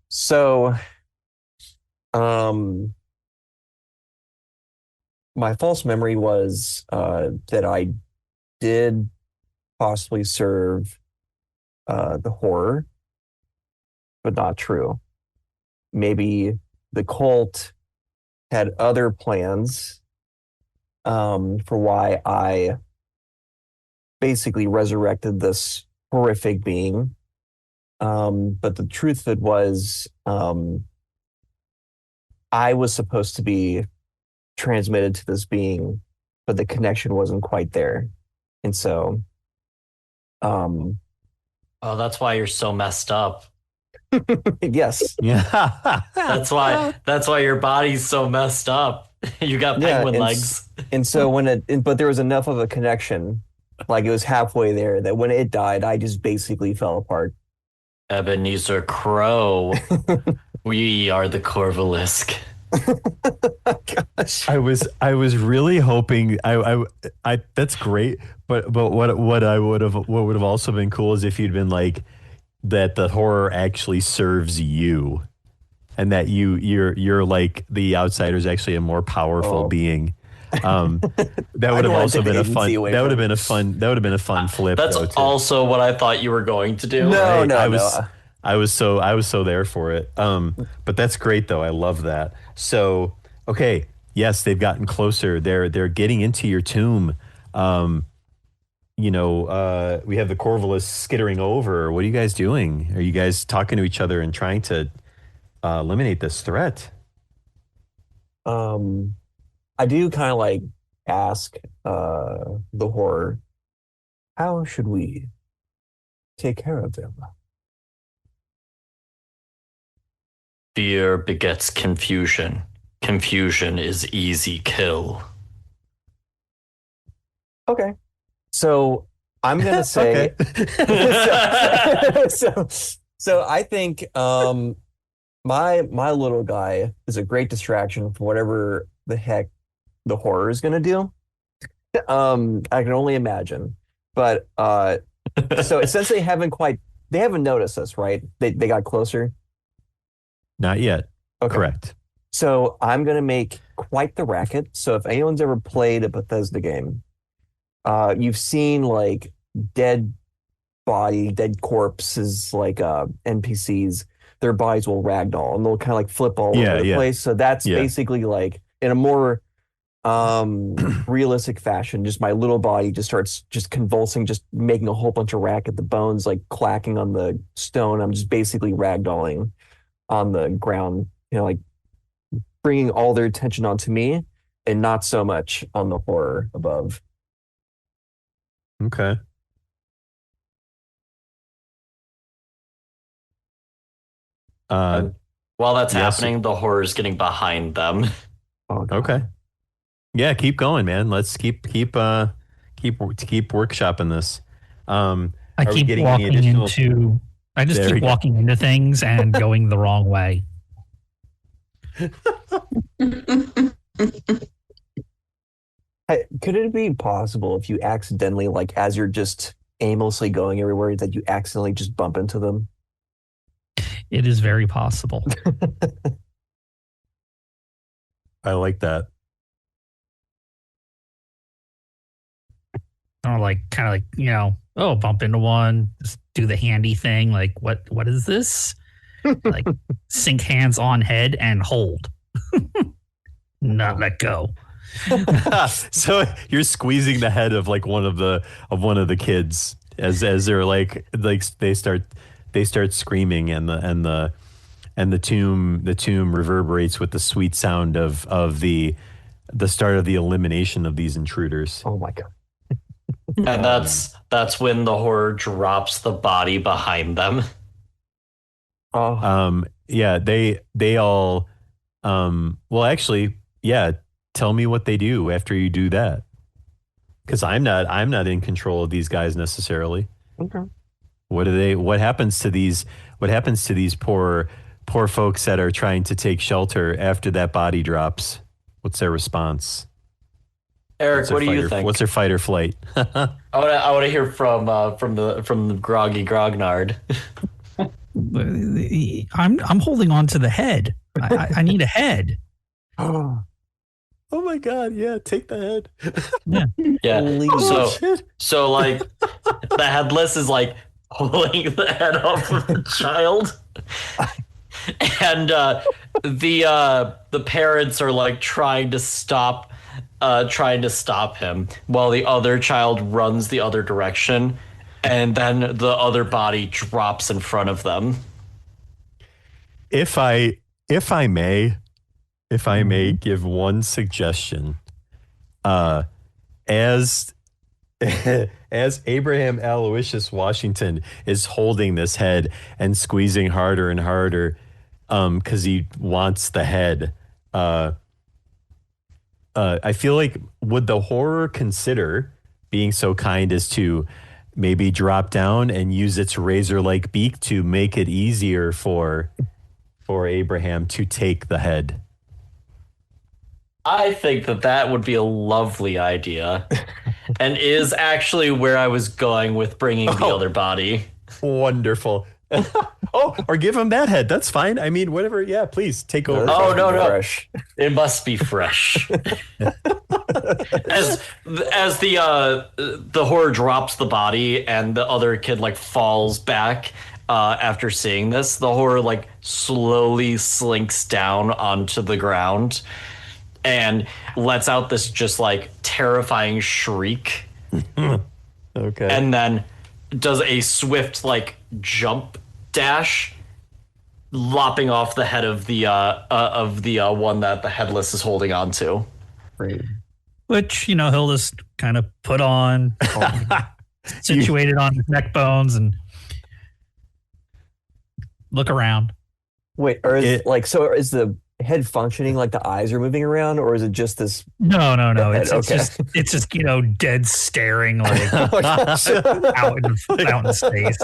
So, my false memory was that I did possibly serve the horror, but not true. Maybe the cult had other plans for why I basically resurrected this horrific being. But the truth of it was, I was supposed to be transmitted to this being, but the connection wasn't quite there. And so, Oh, that's why you're so messed up. yes. Yeah. That's why your body's so messed up. You got penguin legs. And so but there was enough of a connection, like it was halfway there, that when it died, I just basically fell apart. Ebenezer Crow. We are the Corvalisk. Gosh. I was really hoping I that's great, but what would have also been cool is if you'd been like that the horror actually serves you, and that you're like the outsider is actually a more powerful being. That would have also been a fun. That would have been a fun. That would have been a fun flip. That's also what I thought you were going to do. No, Right? no, I was so there for it. But that's great though. I love that. So okay, yes, they've gotten closer. They're getting into your tomb. We have the Corvus skittering over. What are you guys doing? Are you guys talking to each other and trying to eliminate this threat? I do kind of like ask the horror, how should we take care of them? Fear begets confusion. Confusion is easy kill. Okay. So I'm gonna say so I think my little guy is a great distraction for whatever the heck the horror is gonna do. I can only imagine. But so since they haven't noticed us, right? They got closer. Not yet. Okay. Correct. So I'm gonna make quite the racket. So if anyone's ever played a Bethesda game, you've seen like dead corpses, like NPCs. Their bodies will ragdoll and they'll kind of like flip all over the place. So that's basically like in a more realistic fashion. Just my little body just starts just convulsing, just making a whole bunch of racket. The bones like clacking on the stone. I'm just basically ragdolling on the ground, like bringing all their attention onto me and not so much on the horror above. Okay. While that's happening, the horror is getting behind them. Oh, God. Okay. Yeah, keep going, man. Let's keep workshopping this. I keep walking into things and going the wrong way. Hey, could it be possible if you accidentally, like as you're just aimlessly going everywhere, that you accidentally just bump into them? It is very possible. I like that. Or like kind of like, bump into one, just do the handy thing. Like, what is this? Like sink hands on head and hold. Not let go. So you're squeezing the head of like one of the kids as they're like they start screaming and the tomb reverberates with the sweet sound of the start of the elimination of these intruders. Oh my God. And that's when the horror drops the body behind them. Oh. Yeah, they all well actually, yeah, tell me what they do after you do that. Because I'm not in control of these guys necessarily. Okay. What happens to these poor folks that are trying to take shelter after that body drops? What's their response? Eric, what do you think? What's their fight or flight? I want to hear from the groggy grognard. I'm holding on to the head. I need a head. Oh my God! Yeah, take the head. Yeah. So like the headless is like pulling the head off of the child, and the parents are like trying to stop trying to stop him while the other child runs the other direction, and then the other body drops in front of them. If I may give one suggestion, as as Abraham Aloysius Washington is holding this head and squeezing harder and harder, because he wants the head. I feel like, would the horror consider being so kind as to maybe drop down and use its razor-like beak to make it easier for Abraham to take the head? I think that would be a lovely idea, and is actually where I was going with bringing the other body. Wonderful. Or give him that head. That's fine. I mean, whatever. Yeah, please take over. Oh, no. Fresh. It must be fresh. As the horror drops the body and the other kid like falls back after seeing this, the horror like slowly slinks down onto the ground and lets out this just like terrifying shriek. Okay. And then does a swift like jump dash, lopping off the head of the one that the headless is holding on to. Great. Which, he'll just kind of put on, situated on his neck bones and look around. Wait, or is the head functioning, like the eyes are moving around, or is it just this? No. It's Okay. just dead staring like Oh, gosh. out in space.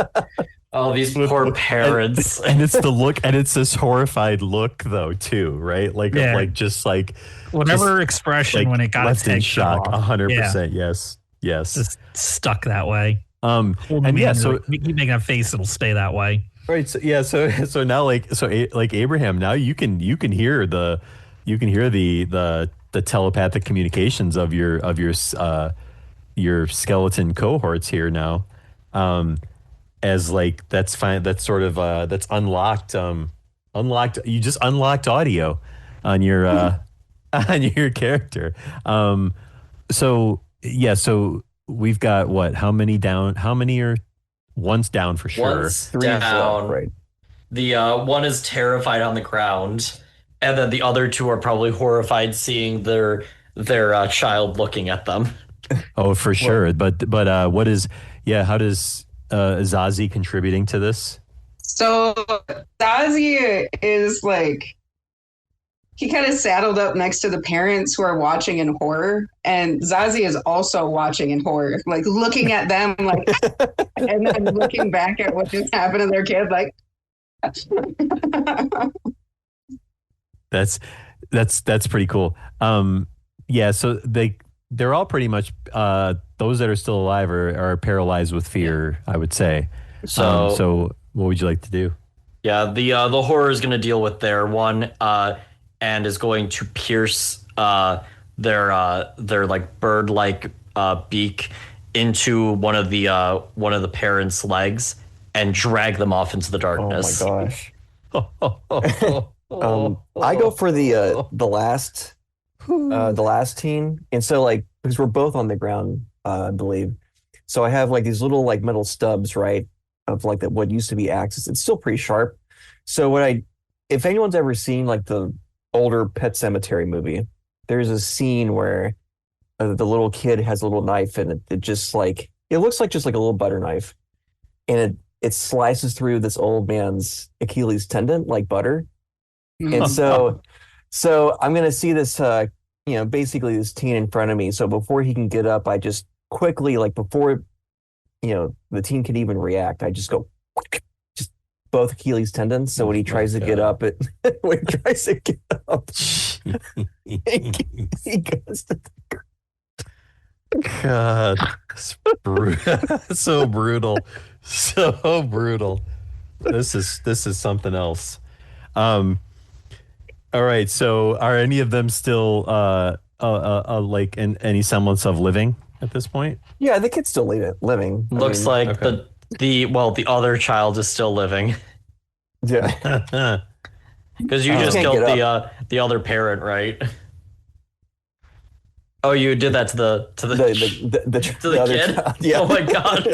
Oh, these poor parents. And it's the look, and it's this horrified look though too, right? Like, Yeah. like just like Whatever just, expression like, when it got left in taken shock. off. 100%. Yes. Just stuck that way. And yeah, so keep making a face, it'll stay that way. right. So yeah. So now like Abraham, now you can hear the telepathic communications of your skeleton cohorts here now. As like, that's fine. That's sort of that's unlocked. You just unlocked audio on your on your character. So yeah. So we've got what? How many down? How many are? One's down for sure. One's 3 down. right. The one is terrified on the ground, and then the other two are probably horrified seeing their child looking at them. Oh, for sure. But what is? Yeah. How does Zazie contributing to this? So Zazie is like, he kind of saddled up next to the parents who are watching in horror, and Zazie is also watching in horror, like looking at them, like, and then looking back at what just happened to their kid, like. That's pretty cool. Yeah. So they're all pretty much those that are still alive are paralyzed with fear, I would say. So what would you like to do? Yeah, the horror is going to deal with their one, and is going to pierce their like bird-like beak into one of the parents' legs and drag them off into the darkness. Oh my gosh. I go for the last teen, and so like, because we're both on the ground, I believe. So I have like these little like metal stubs, right, of like what used to be axes. It's still pretty sharp. So if anyone's ever seen like the older Pet Sematary movie, there's a scene where the little kid has a little knife, and it just like, it looks like just like a little butter knife, and it slices through this old man's Achilles tendon like butter. And so I'm gonna see this basically this teen in front of me. So before he can get up, I just quickly, like before the teen can even react, I just go just both Achilles tendons. So when he tries to get up, he goes to God, so brutal, so brutal. This is something else. All right. So are any of them still like in any semblance of living at this point? Yeah, the kid's still living. Looks like okay. the other child is still living. Yeah. Because you just Can't killed get the other parent, right? Oh, you did that to the to the other kid? child. Yeah. Oh my god.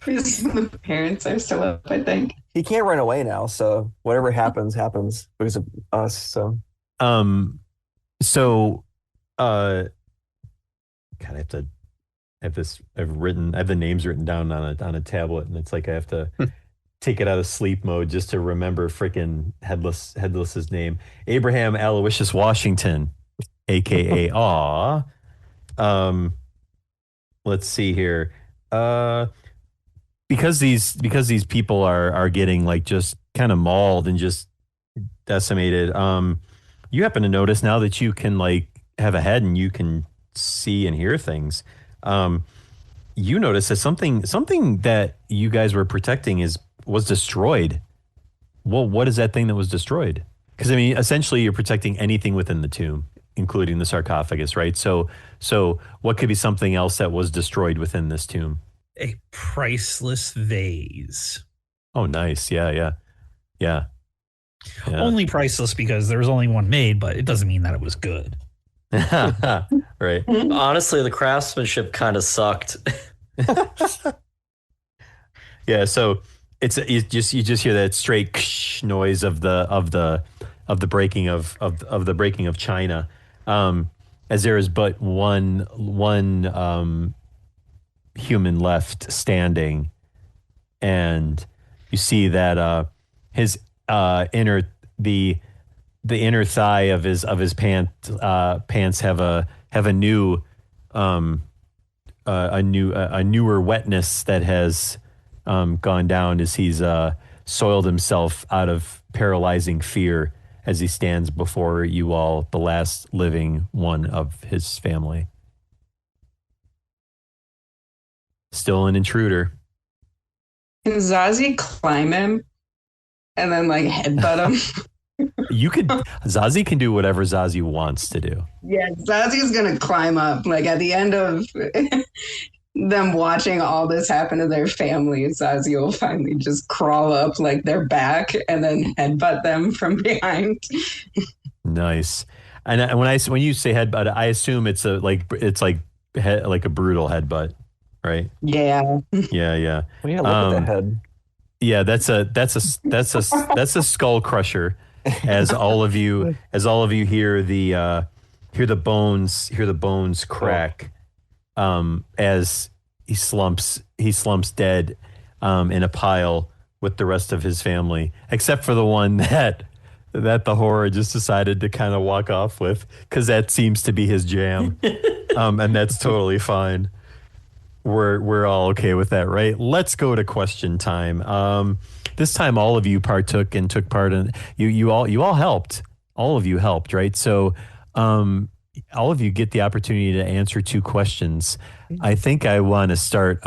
The parents are still up, I think. He can't run away now, so whatever happens because of us. So So, God, I have the names written down on a tablet, and it's like I have to take it out of sleep mode just to remember freaking Headless's name. Abraham Aloysius Washington, aka Aw. Let's see here. Because these people are getting like just kind of mauled and just decimated. You happen to notice now that you can like have a head and you can see and hear things. You notice that something that you guys were protecting was destroyed. Well, what is that thing that was destroyed? Because I mean, essentially, you're protecting anything within the tomb, including the sarcophagus, right? So what could be something else that was destroyed within this tomb? A priceless vase. Oh, nice. Yeah. Only priceless because there was only one made, but it doesn't mean that it was good. Right. Honestly, the craftsmanship kind of sucked. Yeah. So you just hear that straight noise of the breaking of the breaking of China, as there is but one human left standing, and you see that his the inner thigh of his pants have a newer wetness that has gone down as he's soiled himself out of paralyzing fear as he stands before you all, the last living one of his family. Still an intruder. Can Zazie climb him and then like headbutt him? Zazie can do whatever Zazie wants to do. Yeah, Zazie's gonna climb up. Like at the end of them watching all this happen to their family, Zazie will finally just crawl up like their back and then headbutt them from behind. Nice. And when you say headbutt, I assume it's like a brutal headbutt, right? Yeah. Yeah. Well, yeah, look at the head. Yeah, that's a skull crusher. As all of you hear the bones crack, as he slumps dead in a pile with the rest of his family, except for the one that the horror just decided to kind of walk off with, because that seems to be his jam, and that's totally fine. We're all okay with that, right? Let's go to question time. This time, all of you partook and took part in. You all helped. All of you helped, right? So, all of you get the opportunity to answer 2 questions. I think I want to start.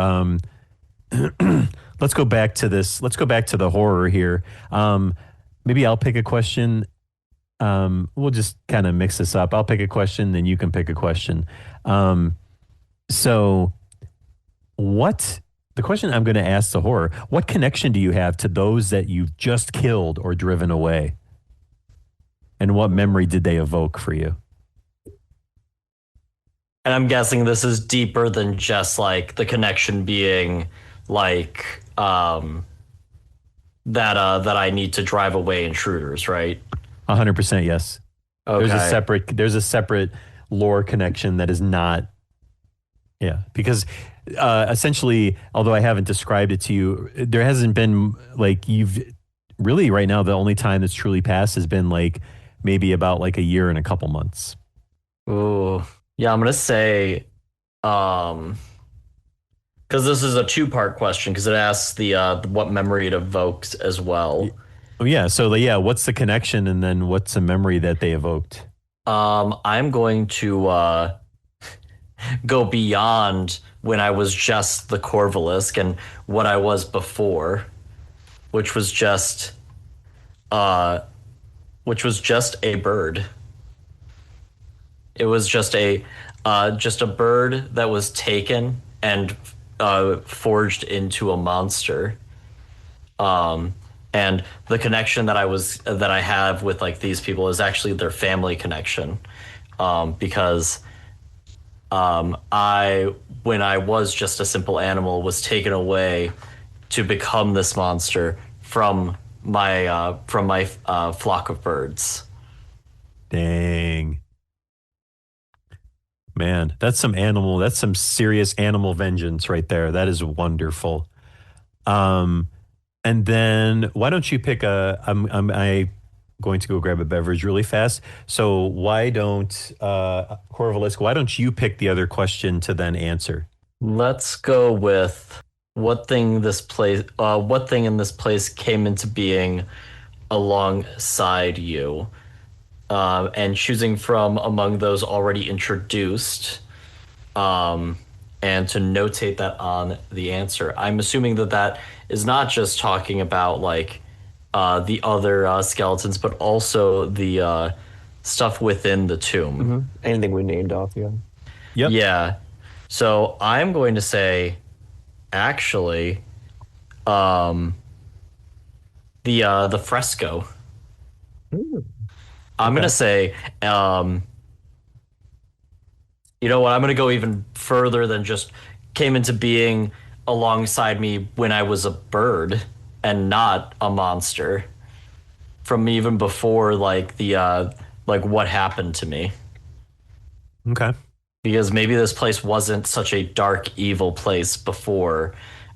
Let's go back to this. Let's go back to the horror here. Maybe I'll pick a question. We'll just kind of mix this up. I'll pick a question, then you can pick a question. So. The question I'm going to ask the horror, what connection do you have to those that you've just killed or driven away? And what memory did they evoke for you? And I'm guessing this is deeper than just like the connection being like that I need to drive away intruders, right? 100% yes. Okay. There's a separate lore connection that is not. Yeah, because essentially, although I haven't described it to you, there hasn't been like you've really right now. The only time that's truly passed has been like maybe about like a year and a couple months. Ooh, yeah, I'm gonna say, because this is a 2-part question because it asks the what memory it evokes as well. Oh yeah, so what's the connection, and then what's the memory that they evoked? I'm going to go beyond when I was just the Corvalisk and what I was before, which was just a bird. It was just a bird that was taken and forged into a monster. And the connection that I have with like these people is actually their family connection, because I, when I was just a simple animal, was taken away to become this monster from my flock of birds. Dang. Man, that's some serious animal vengeance right there. That is wonderful. Um, and then why don't you pick I going to go grab a beverage really fast. So why don't Corvalisk, why don't you pick the other question to then answer? Let's go with what thing in this place came into being alongside you, and choosing from among those already introduced, and to notate that on the answer. I'm assuming that is not just talking about like the other skeletons, but also the stuff within the tomb. Mm-hmm. Anything we named off, yeah. Yep. Yeah. So I'm going to say, actually, the fresco. I'm gonna say, you know what? I'm gonna go even further than just came into being alongside me when I was a bird and not a monster. From even before, like the like what happened to me. Okay. Because maybe this place wasn't such a dark, evil place before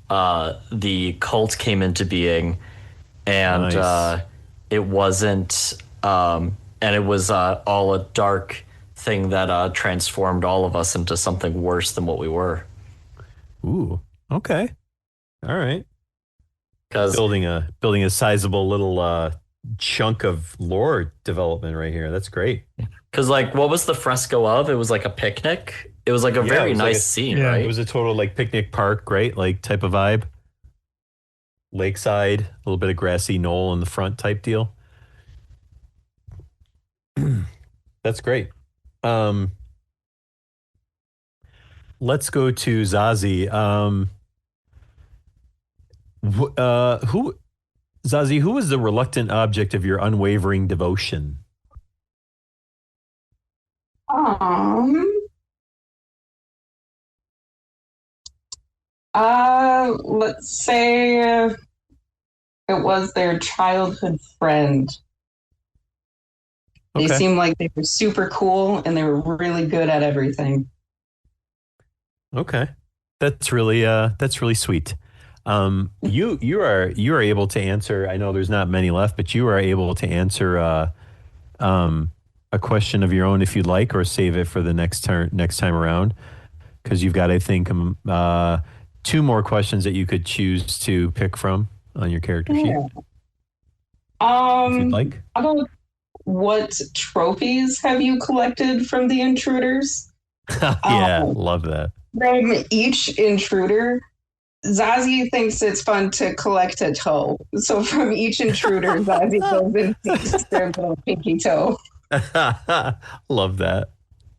the cult came into being, and Nice. it wasn't, and it was all a dark thing that transformed all of us into something worse than what we were. Ooh. Okay. All right. Because Building a sizable little chunk of lore development right here. That's great. like, what was the fresco of? It was like a picnic. It was like a Yeah, it very was like nice scene, yeah, right? It was a total like picnic park, right? Like type of vibe. Lakeside, a little bit of grassy knoll in the front type deal. That's great. Um, let's go to Zazie. Who Zazie, who was the reluctant object of your unwavering devotion? Um, let's say it was their childhood friend. They Okay. seemed like they were super cool and they were really good at everything. Okay. That's really sweet. You are able to answer. I know there's not many left, but you are able to answer um a question of your own if you'd like, or save it for the next time around, because you've got, I think, two more questions that you could choose to pick from on your character sheet Yeah. if you'd like. How about what trophies have you collected from the intruders? Yeah, Um, love that. from each intruder, Zazie thinks it's fun to collect a toe. So from each intruder, Zazie goes and takes their little pinky toe. Love that.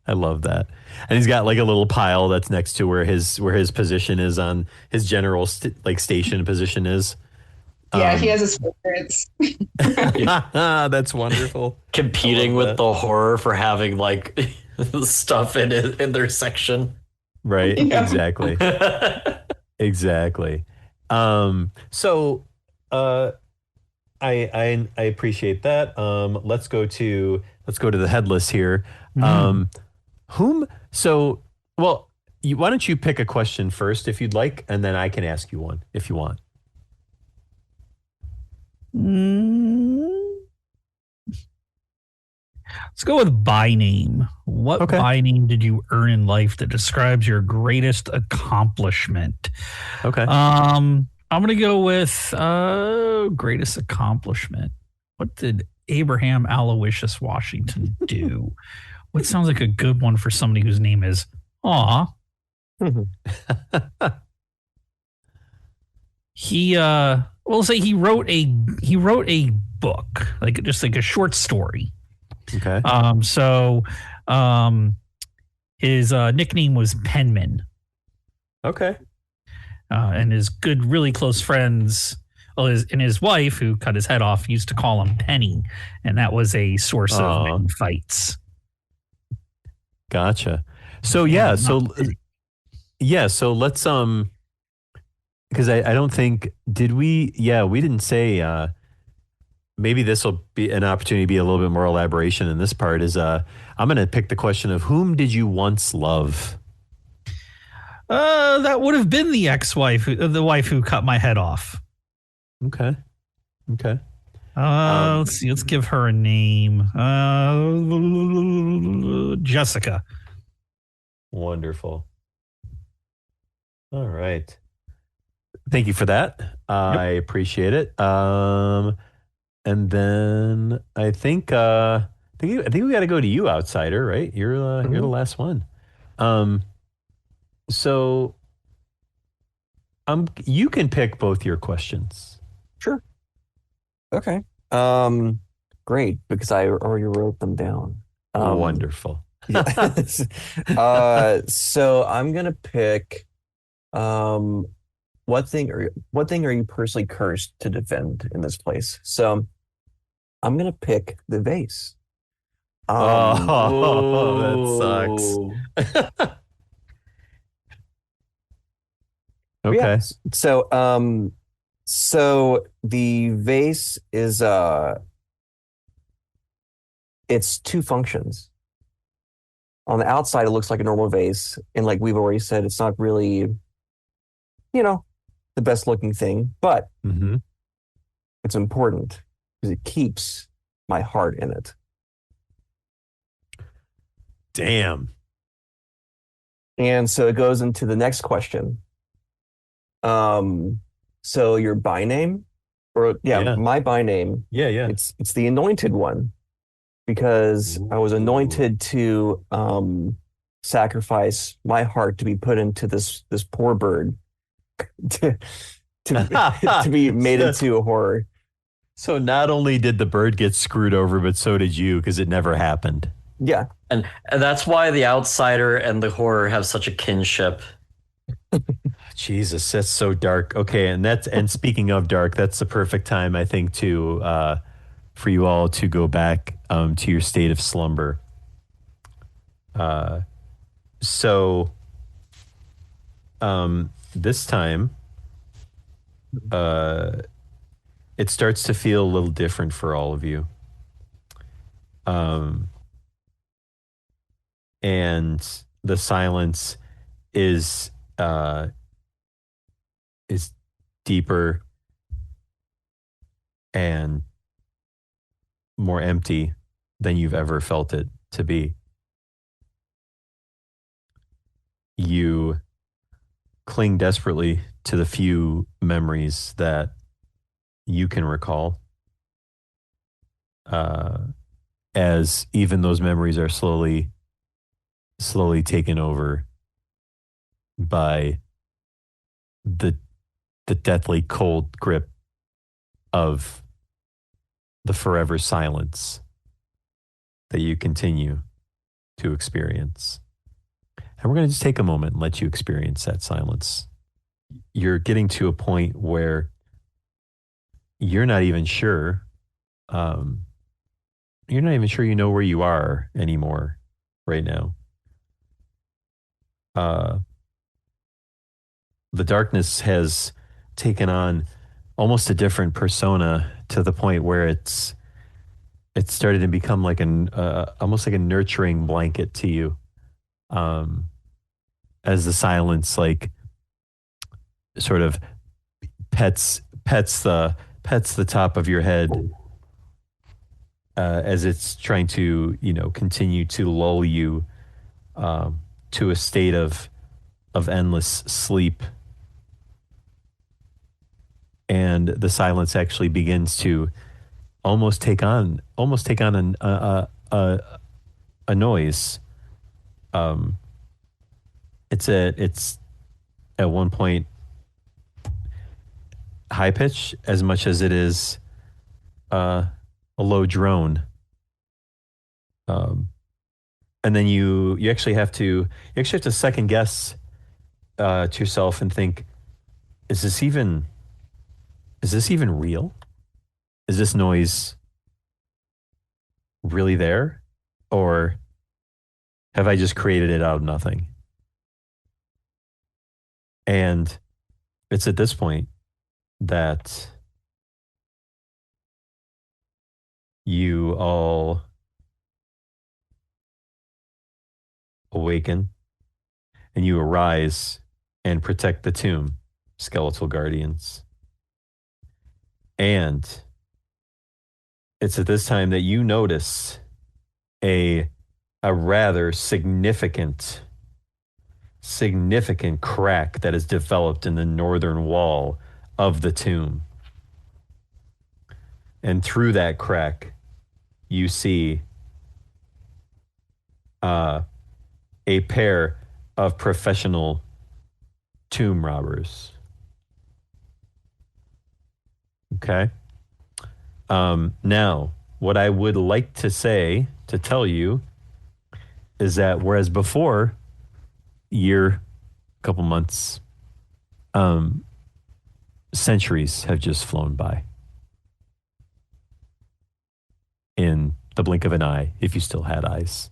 I love that. And he's got like a little pile that's next to where his position is on his general station position is. Yeah, he has his favorites. That's wonderful. Competing with the horror for having like stuff in their section. Right. Yeah. Exactly. Exactly. So I appreciate that. Let's go to the headless here. Whom so well why don't you pick a question first if you'd like, and then I can ask you one if you want. Let's go with by name. What Okay. by name did you earn in life that describes your greatest accomplishment? Okay. I'm gonna go with greatest accomplishment. What did Abraham Aloysius Washington do? What sounds like a good one for somebody whose name is Aw. We'll say he wrote a book, like just like a short story. Okay. His nickname was Penman. Okay. And his good, really close friends, his wife, who cut his head off, used to call him Penny, and that was a source of many fights. Gotcha. So yeah, so let's because I don't think did we we didn't say maybe this will be an opportunity to be a little bit more elaboration in this part is I'm going to pick the question of whom did you once love? That would have been the ex-wife, the wife who cut my head off. Okay. Let's see. Let's give her a name. Jessica. Wonderful. All right. Thank you for that. I appreciate it. And then I think I think we got to go to you, outsider. Right? You're the last one. So you can pick both your questions. Sure. Okay. Great, because I already wrote them down. Wonderful. So I'm gonna pick what thing are you personally cursed to defend in this place? So I'm gonna pick the vase. That sucks. Okay. Yeah, so the vase is it's two functions. On the outside, it looks like a normal vase, and like we've already said, it's not really, the best looking thing, but it's important because it keeps my heart in it. Damn. And so it goes into the next question. So your by name, my by name. Yeah. It's the anointed one, because I was anointed to sacrifice my heart to be put into this poor bird to be made into a horror. So not only did the bird get screwed over, but so did you, because it never happened. Yeah. And that's why the outsider and the horror have such a kinship. Jesus, that's so dark. Okay, and speaking of dark, that's the perfect time, I think, to for you all to go back to your state of slumber. So this time it starts to feel a little different for all of you. And the silence is deeper and more empty than you've ever felt it to be. You cling desperately to the few memories that you can recall, as even those memories are slowly taken over by the deathly cold grip of the forever silence that you continue to experience. And we're going to just take a moment and let you experience that silence. You're getting to a point where you're not even sure you know where you are anymore right now. The darkness has taken on almost a different persona, to the point where it's started to become like almost like a nurturing blanket to you, as the silence like sort of pets the top of your head, as it's trying to continue to lull you to a state of endless sleep. And the silence actually begins to almost take on a noise. It's at one point high pitch as much as it is a low drone. And then you actually have to second guess to yourself and think, is this even real? Is this noise really there? Or Have I just created it out of nothing? And it's at this point that you all awaken and you arise and protect the tomb, skeletal guardians. And it's at this time that you notice a rather significant crack that has developed in the northern wall of the tomb. And through that crack, you see a pair of professional tomb robbers. Okay. Now, what I would like to tell you, is that whereas before, year, couple months, centuries have just flown by in the blink of an eye, if you still had eyes.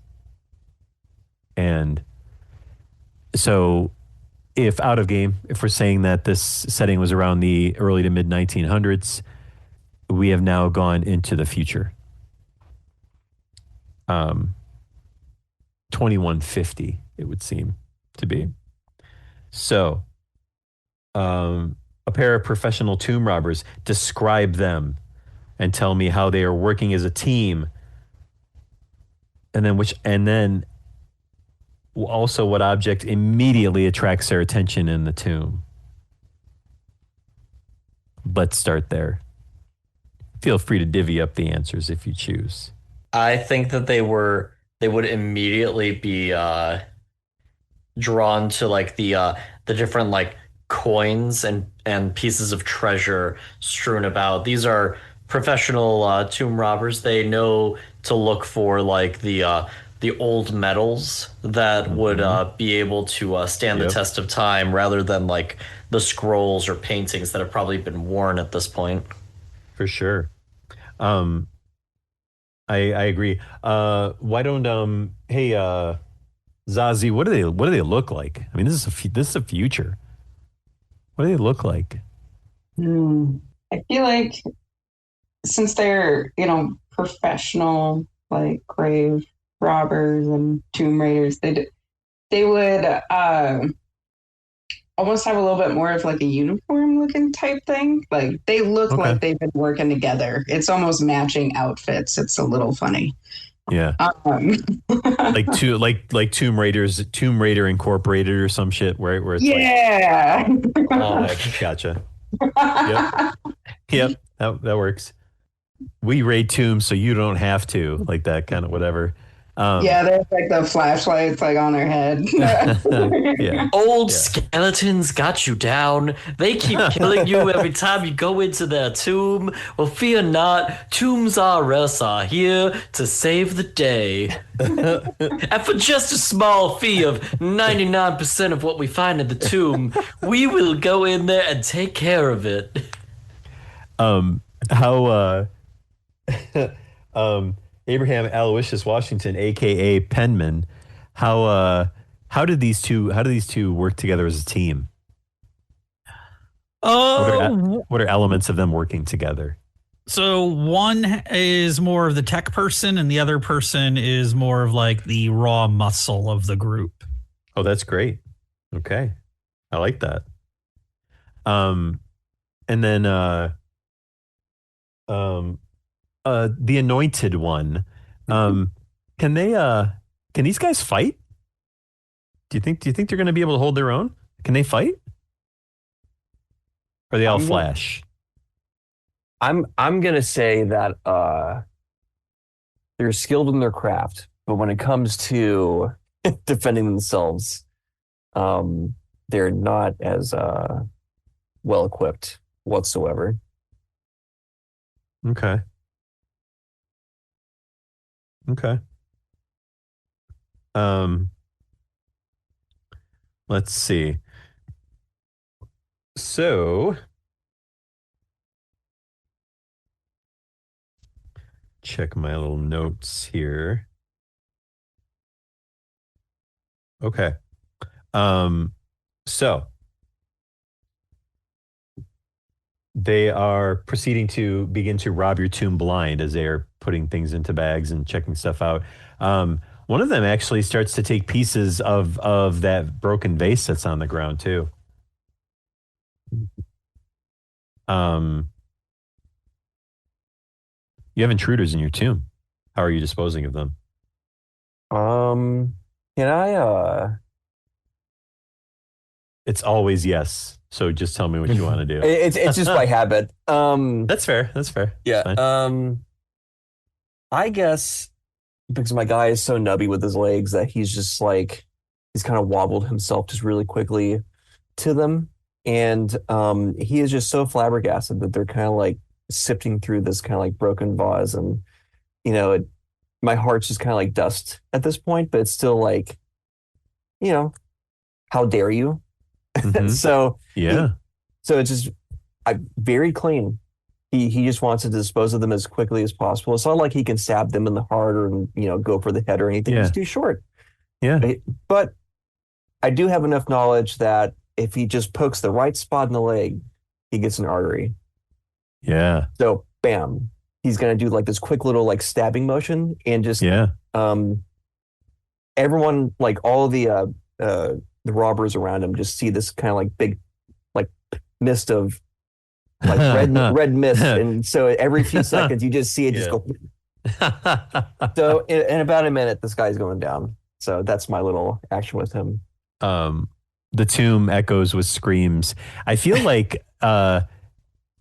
And so if out of game, if we're saying that this setting was around the early to mid 1900s, we have now gone into the future. 2150, it would seem to be. So, a pair of professional tomb robbers, describe them and tell me how they are working as a team. And then also what object immediately attracts their attention in the tomb. Let's start there. Feel free to divvy up the answers if you choose. I think that they would immediately be drawn to like the different like coins and pieces of treasure strewn about. These are professional tomb robbers. They know to look for like the old metals that would be able to stand the test of time, rather than like the scrolls or paintings that have probably been worn at this point. For sure. I agree. Why don't hey Zazie, what do they look like? I mean, this is a future. What do they look like? I feel like since they're, professional, like grave robbers and tomb raiders, they would almost have a little bit more of like a uniform looking type thing. Like they look Okay. like they've been working together. It's almost matching outfits. It's a little funny. Yeah. like Tomb Raider Incorporated or some shit where it's yeah. like, oh, gotcha. Yep. That works. We raid tombs so you don't have to, like that kind of whatever. Yeah, there's like the flashlights like on their head. Yeah. Old skeletons got you down. They keep killing you every time you go into their tomb. Well, fear not. Tombs R Us are here to save the day. And for just a small fee of 99% of what we find in the tomb, we will go in there and take care of it. Abraham Aloysius Washington, aka Penman, how did these two work together as a team? What are elements of them working together? So one is more of the tech person, and the other person is more of like the raw muscle of the group. Oh, that's great. Okay, I like that. And then the anointed one. Can these guys fight? Do you think they're going to be able to hold their own? Can they fight? Or are they all flash? I'm gonna say that they're skilled in their craft, but when it comes to defending themselves, they're not as well equipped whatsoever. Okay. Let's see. So check my little notes here. Okay. So they are proceeding to begin to rob your tomb blind as they are putting things into bags and checking stuff out. One of them actually starts to take pieces of that broken vase that's on the ground too. Um, you have intruders in your tomb. How are you disposing of them? Can I It's always yes. So just tell me what you want to do. it's just by habit. That's fair. That's fair. Yeah. That's fine. I guess because my guy is so nubby with his legs that he's just like he's kind of wobbled himself just really quickly to them. And he is just so flabbergasted that they're kind of like sifting through this kind of like broken vase. And, you know, my heart's just kind of like dust at this point, but it's still like, you know, how dare you? Mhm. So, Yeah. so it's just very clean. He just wants to dispose of them as quickly as possible. It's not like he can stab them in the heart or, you know, go for the head or anything. Yeah. He's too short. Yeah. But I do have enough knowledge that if he just pokes the right spot in the leg, he gets an artery. Yeah. So bam, he's gonna do like this quick little like stabbing motion and just Yeah. everyone like all the robbers around him just see this kind of like big like mist of like red mist, and so every few seconds you just see it just go. So in about a minute, this guy's going down. So that's my little action with him. The tomb echoes with screams. I feel like I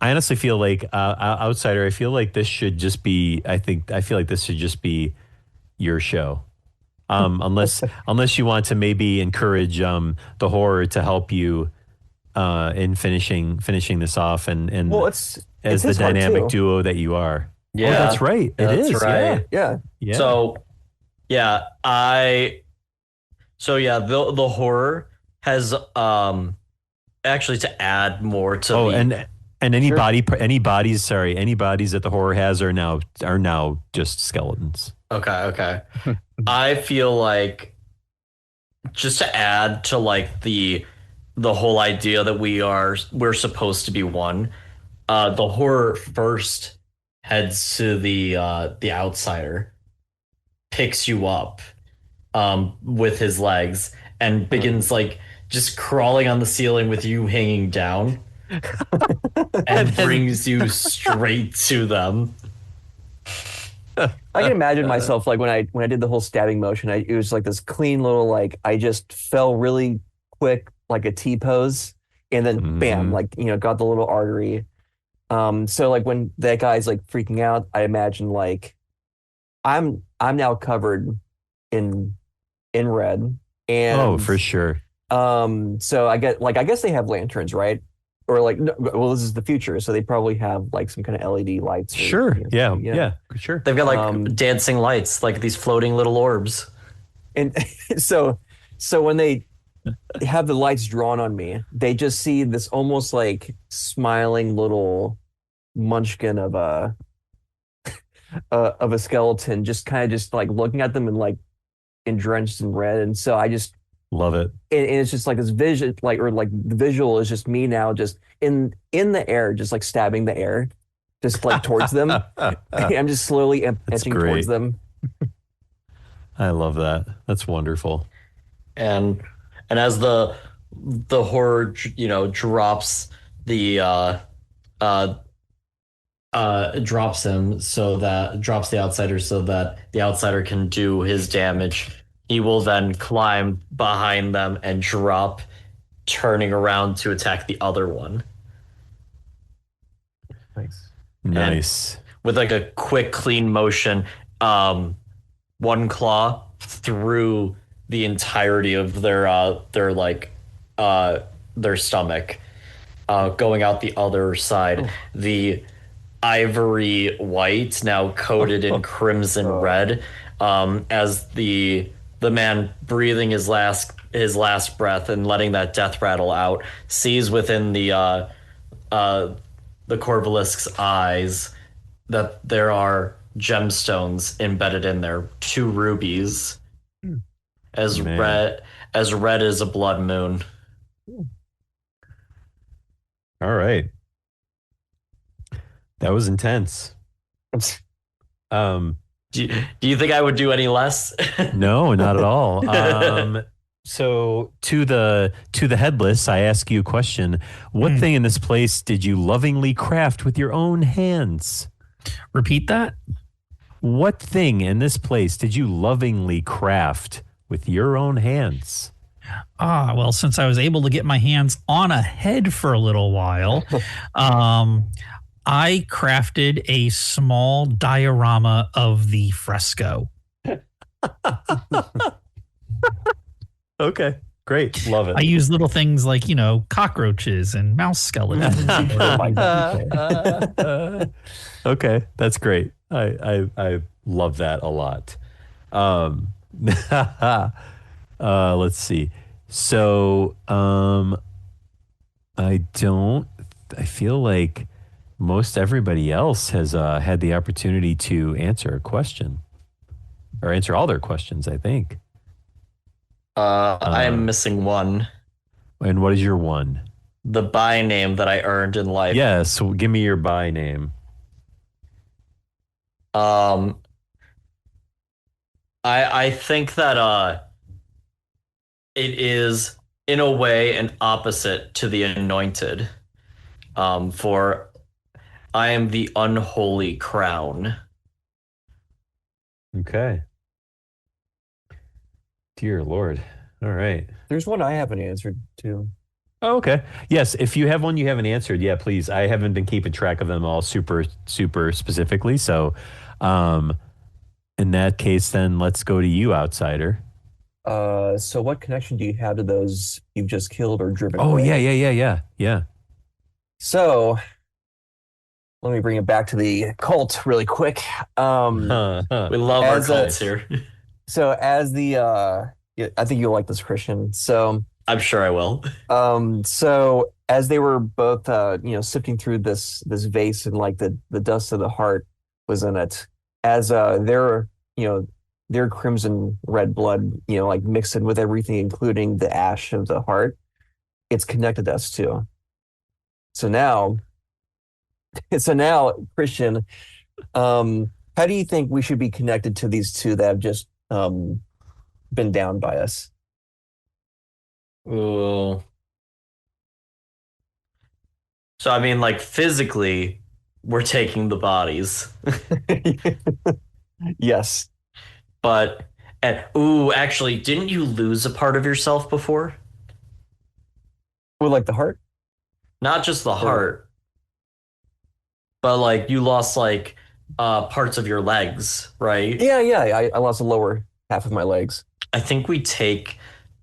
honestly feel like outsider. I feel like this should just be. I feel like this should just be your show. Unless you want to maybe encourage the horror to help you in finishing this off and Well, as it's the his heart, dynamic too. duo that you are. Yeah, Oh, that's right. that's It is. right. Yeah. Yeah. So, yeah, the horror has actually to add more to Oh, the and any Sure. any bodies that the horror has are now just skeletons. okay. I feel like just to add to like the whole idea that we're supposed to be one, the horror first heads to the outsider, picks you up with his legs and begins like just crawling on the ceiling with you hanging down and brings you straight to them. I can imagine myself like when I did the whole stabbing motion. It was like this clean little like I just fell really quick like a T pose, and then bam, Mhm. like got the little artery. So like when that guy's like freaking out, I imagine like I'm now covered in red, and Oh, for sure. so I guess they have lanterns, right? Or like no, well, this is the future, so they probably have like some kind of LED lights. Or, Sure. Yeah. yeah. Yeah. Sure. They've got like dancing lights, like these floating little orbs. And so when they have the lights drawn on me, they just see this almost like smiling little munchkin of a skeleton, just kind of just like looking at them and like drenched in red. And so I just Love it. and it's just like this vision, like or like the visual is just me now, just in the air, just like stabbing the air, just like towards them. I'm just slowly inching great. towards them. I love that. That's wonderful. And as the horror drops the drops the outsider so that the outsider can do his damage, he will then climb behind them and drop, turning around to attack the other one Nice. with like a quick clean motion, one claw through the entirety of their stomach, going out the other side. The ivory white now coated in crimson red, as the man breathing his last breath and letting that death rattle out sees within the Corvalisk's eyes that there are gemstones embedded in there, 2 rubies, as Man. as red as a blood moon. All right. That was intense. Um, Do you think I would do any less? no, not at all. So to the headless, I ask you a question. What thing in this place did you lovingly craft with your own hands? Repeat that. What thing in this place did you lovingly craft with your own hands? Well, since I was able to get my hands on a head for a little while, I crafted a small diorama of the fresco. Okay, great. Love it. I use little things like, cockroaches and mouse skeletons. Oh my God. Okay, that's great. I love that a lot. Let's see. So, I feel like most everybody else has had the opportunity to answer a question or answer all their questions, I think. I am missing one. And what is your one? The by name that I earned in life. Yeah, so give me your by name. I think that it is in a way an opposite to the anointed. For I am the unholy crown. Okay. Dear Lord. All right. There's one I haven't answered too. Oh, okay. Yes, if you have one you haven't answered, yeah, please. I haven't been keeping track of them all super specifically. So, in that case, then let's go to you, outsider. So what connection do you have to those you've just killed or driven Oh, away? yeah. So let me bring it back to the cult really quick. We love our As cults here. So as the yeah, I think you'll like this, Christian. So I'm sure I will. so as they were both sifting through this vase, and like the dust of the heart was in it, as their crimson red blood, like mixed in with everything, including the ash of the heart, it's connected us too. So now Christian, how do you think we should be connected to these two that have just been downed by us? Ooh. So I mean, like physically, we're taking the bodies, Yes. but actually, didn't you lose a part of yourself before? With like the heart? Not just the heart, but like you lost like parts of your legs, right? Yeah. I lost the lower half of my legs. I think we take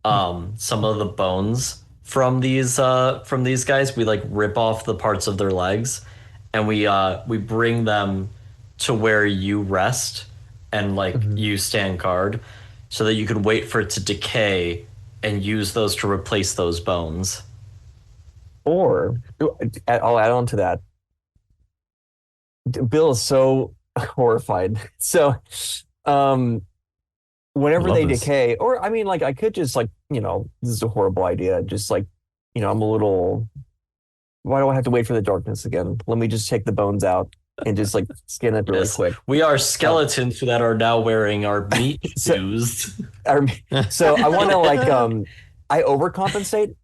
some of the bones from these guys. We like rip off the parts of their legs, and we bring them to where you rest, and like you stand guard, so that you can wait for it to decay and use those to replace those bones. Or I'll add on to that. Bill is so horrified. So, whenever they this. decay, or I mean, like I could just like, this is a horrible idea. Just like, I'm a little. Why do I have to wait for the darkness again? Let me just take the bones out and just like skin it really Yes. quick. We are skeletons that are now wearing our meat shoes. So I want to like, I overcompensate.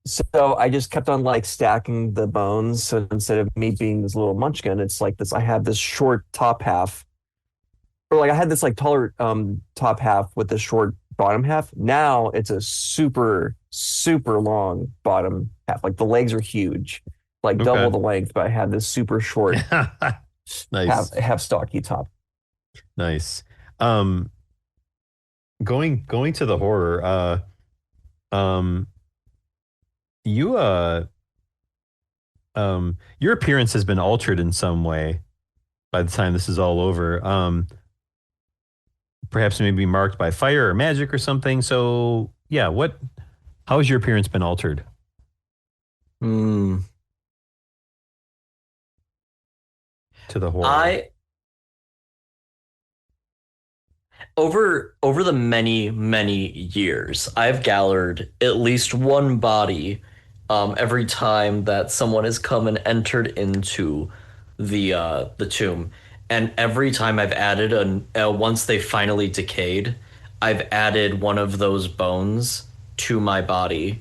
So I just kept on like stacking the bones. So instead of me being this little munchkin, it's like this. I have this short top half, or like I had this like taller top half with the short bottom half. Now it's a super long bottom half. Like the legs are huge, like double the length, but I have this super short Nice. half stocky top. Nice. Going to the horror, you your appearance has been altered in some way by the time this is all over. Perhaps maybe marked by fire or magic or something. So yeah, how has your appearance been altered? Hmm. To the horror. over the many years, I've gathered at least one body every time that someone has come and entered into the tomb, and every time I've added once they finally decayed, I've added one of those bones to my body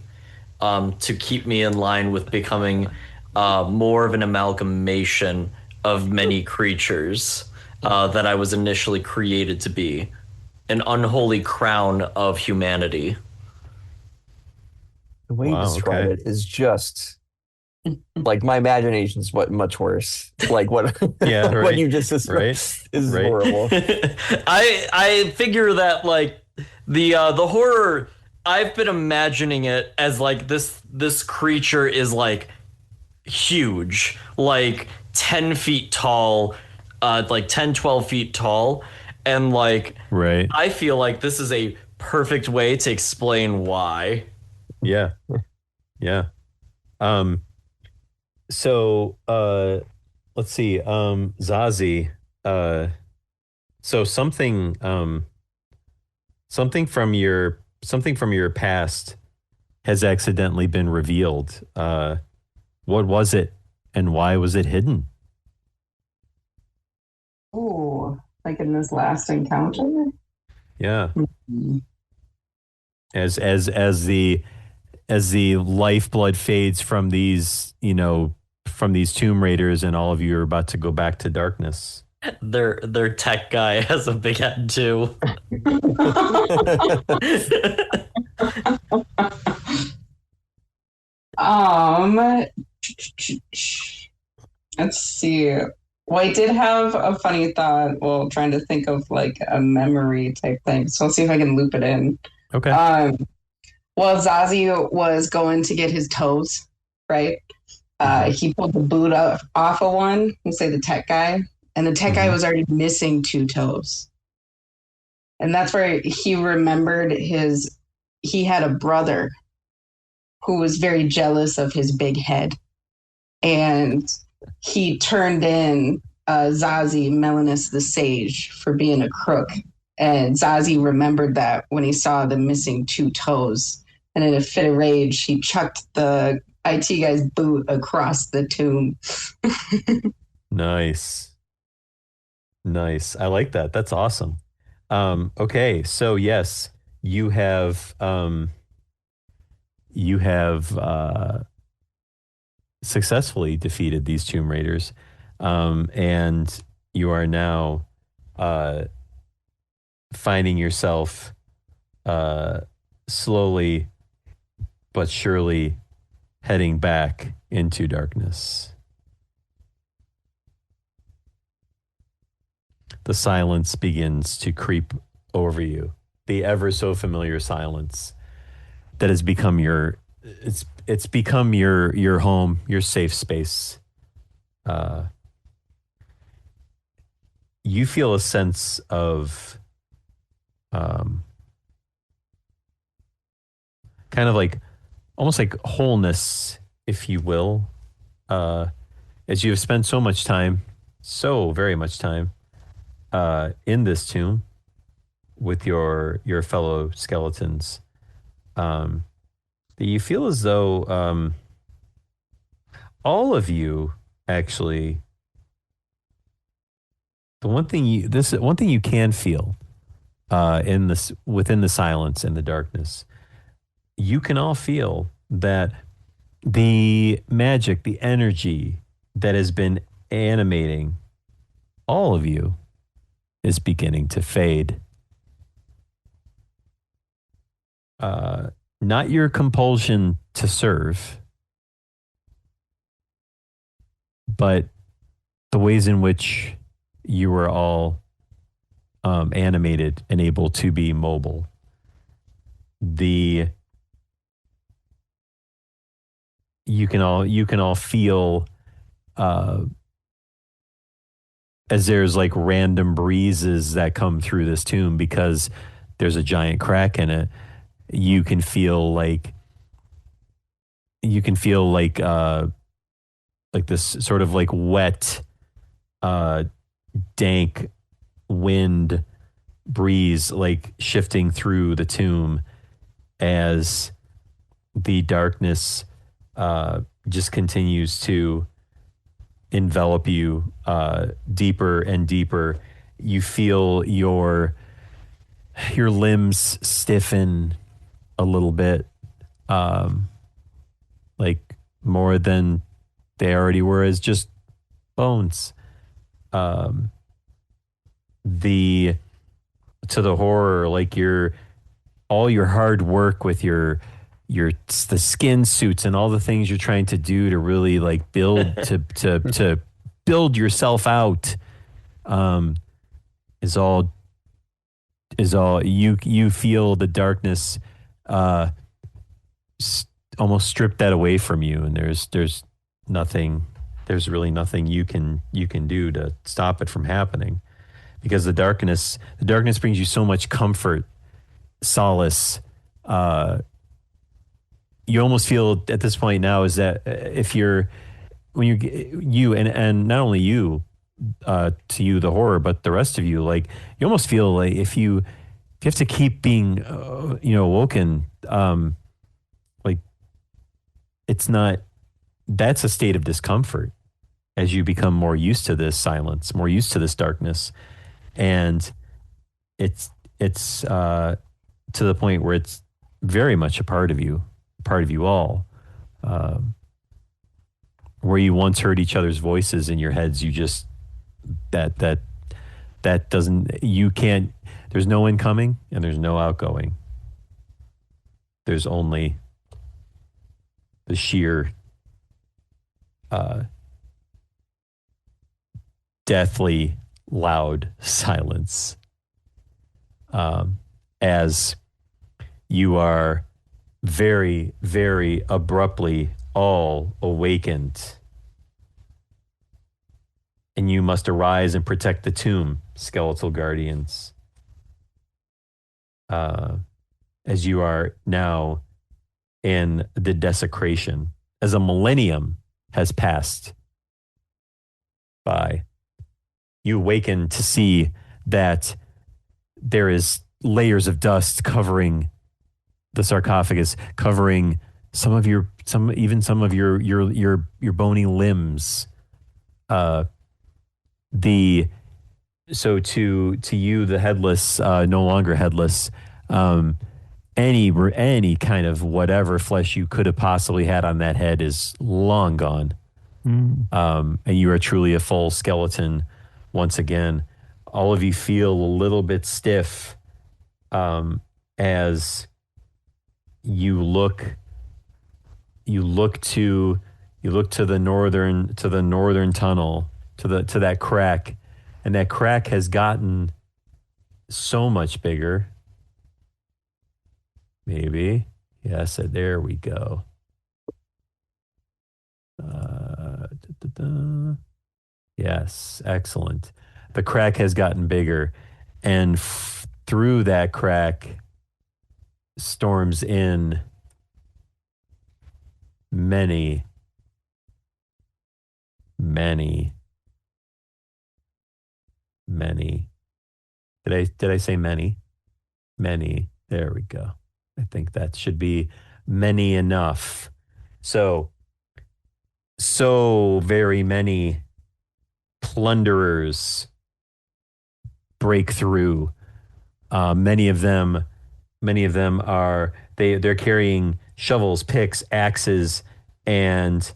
to keep me in line with becoming more of an amalgamation of many creatures that I was initially created to be, an unholy crown of humanity. The way you describe it is just like my imagination is much worse. Like what what you just described is horrible. I figure that like the horror, I've been imagining it as like this creature is like huge, like 10 feet tall, like 10, 12 feet tall. And like, I feel like this is a perfect way to explain why. Yeah. Yeah. So, let's see, Zazie, so something from your past has accidentally been revealed. What was it and why was it hidden? Oh, like in this last encounter? Yeah. Mm-hmm. As the lifeblood fades from these, from these Tomb Raiders, and all of you are about to go back to darkness. Their tech guy has a big head too. Let's see. Well, I did have a funny thought while trying to think of like a memory type thing. So I'll see if I can loop it in. Okay. While Zazie was going to get his toes, right? He pulled the boot off of one, we'll say the tech guy, and the tech guy was already missing 2 toes. And that's where he remembered he had a brother who was very jealous of his big head. And he turned in Zazie, Melanus the Sage, for being a crook. And Zazie remembered that when he saw the missing 2 toes. And in a fit of rage, he chucked the IT guy's boot across the tomb. Nice. I like that. That's awesome. Okay, so yes, you have successfully defeated these Tomb Raiders, and you are now finding yourself slowly but surely heading back into darkness. The silence begins to creep over you. The ever so familiar silence that has become it's become your home, your safe space. You feel a sense of kind of like almost like wholeness, if you will, as you have spent so very much time in this tomb with your fellow skeletons, that you feel as though all of you actually, one thing you can feel within the silence and the darkness, you can all feel that the magic, the energy that has been animating all of you is beginning to fade. Not your compulsion to serve, but the ways in which you were all animated and able to be mobile. You can all feel as there's like random breezes that come through this tomb because there's a giant crack in it. You can feel like this sort of like wet, dank wind breeze like shifting through the tomb as the darkness just continues to envelop you deeper and deeper. You feel your limbs stiffen a little bit, like more than they already were as just bones. The to the horror, like all your hard work with the skin suits and all the things you're trying to do to really like build to build yourself out, is all you feel the darkness almost strip that away from you, and there's really nothing you can do to stop it from happening, because the darkness brings you so much comfort, solace. You almost feel at this point now is that and not only you, to you the horror, but the rest of you, like you almost feel like if you have to keep being awoken, like it's not, that's a state of discomfort as you become more used to this silence, more used to this darkness, and it's to the point where it's very much a part of you all. Where you once heard each other's voices in your heads, you just that doesn't, you can't, there's no incoming and there's no outgoing. There's only the sheer deathly loud silence, as you are very, very abruptly all awakened, and you must arise and protect the tomb, skeletal guardians, as you are now in the desecration, as a millennium has passed by. You awaken to see that there is layers of dust covering the sarcophagus, covering some of your bony limbs. So to you, the headless, no longer headless, any kind of whatever flesh you could have possibly had on that head is long gone. And you are truly a full skeleton once again. All of you feel a little bit stiff, as you look to the northern tunnel, to that crack, and that crack has gotten so much bigger. Maybe. Yes, there we go. Yes, excellent. The crack has gotten bigger, and through that crack storms in many did I say many? There we go. I think that should be many enough. So very many plunderers break through. Many of them are they're carrying shovels, picks, axes, and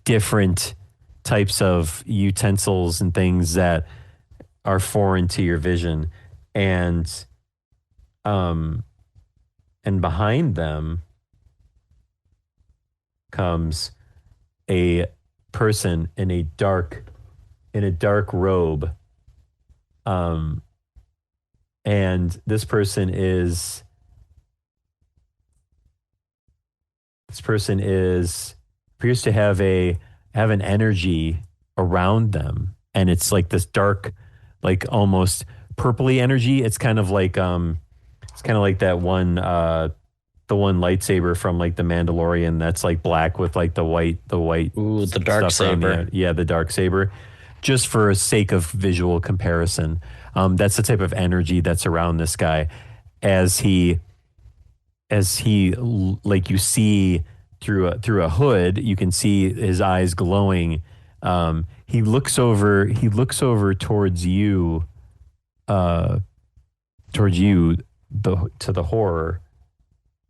different types of utensils and things that are foreign to your vision, and behind them comes a person in a dark robe, and this person appears to have an energy around them, and it's like this dark, like almost purpley energy. It's kind of like that one the one lightsaber from like the Mandalorian that's like black with like the white. Ooh, the dark saber. Yeah, the dark saber. Just for sake of visual comparison, That's the type of energy that's around this guy. As like you see through a hood, you can see his eyes glowing. He looks over towards you, to the horror.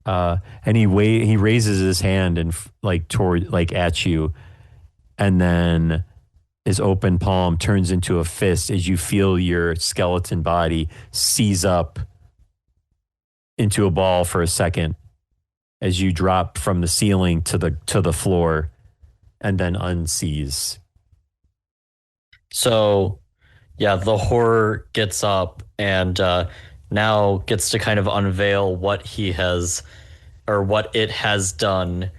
And he raises his hand and toward at you, and then his open palm turns into a fist as you feel your skeleton body seize up into a ball for a second as you drop from the ceiling to the floor and then unseize. So, yeah, the horror gets up and now gets to kind of unveil what he has or what it has done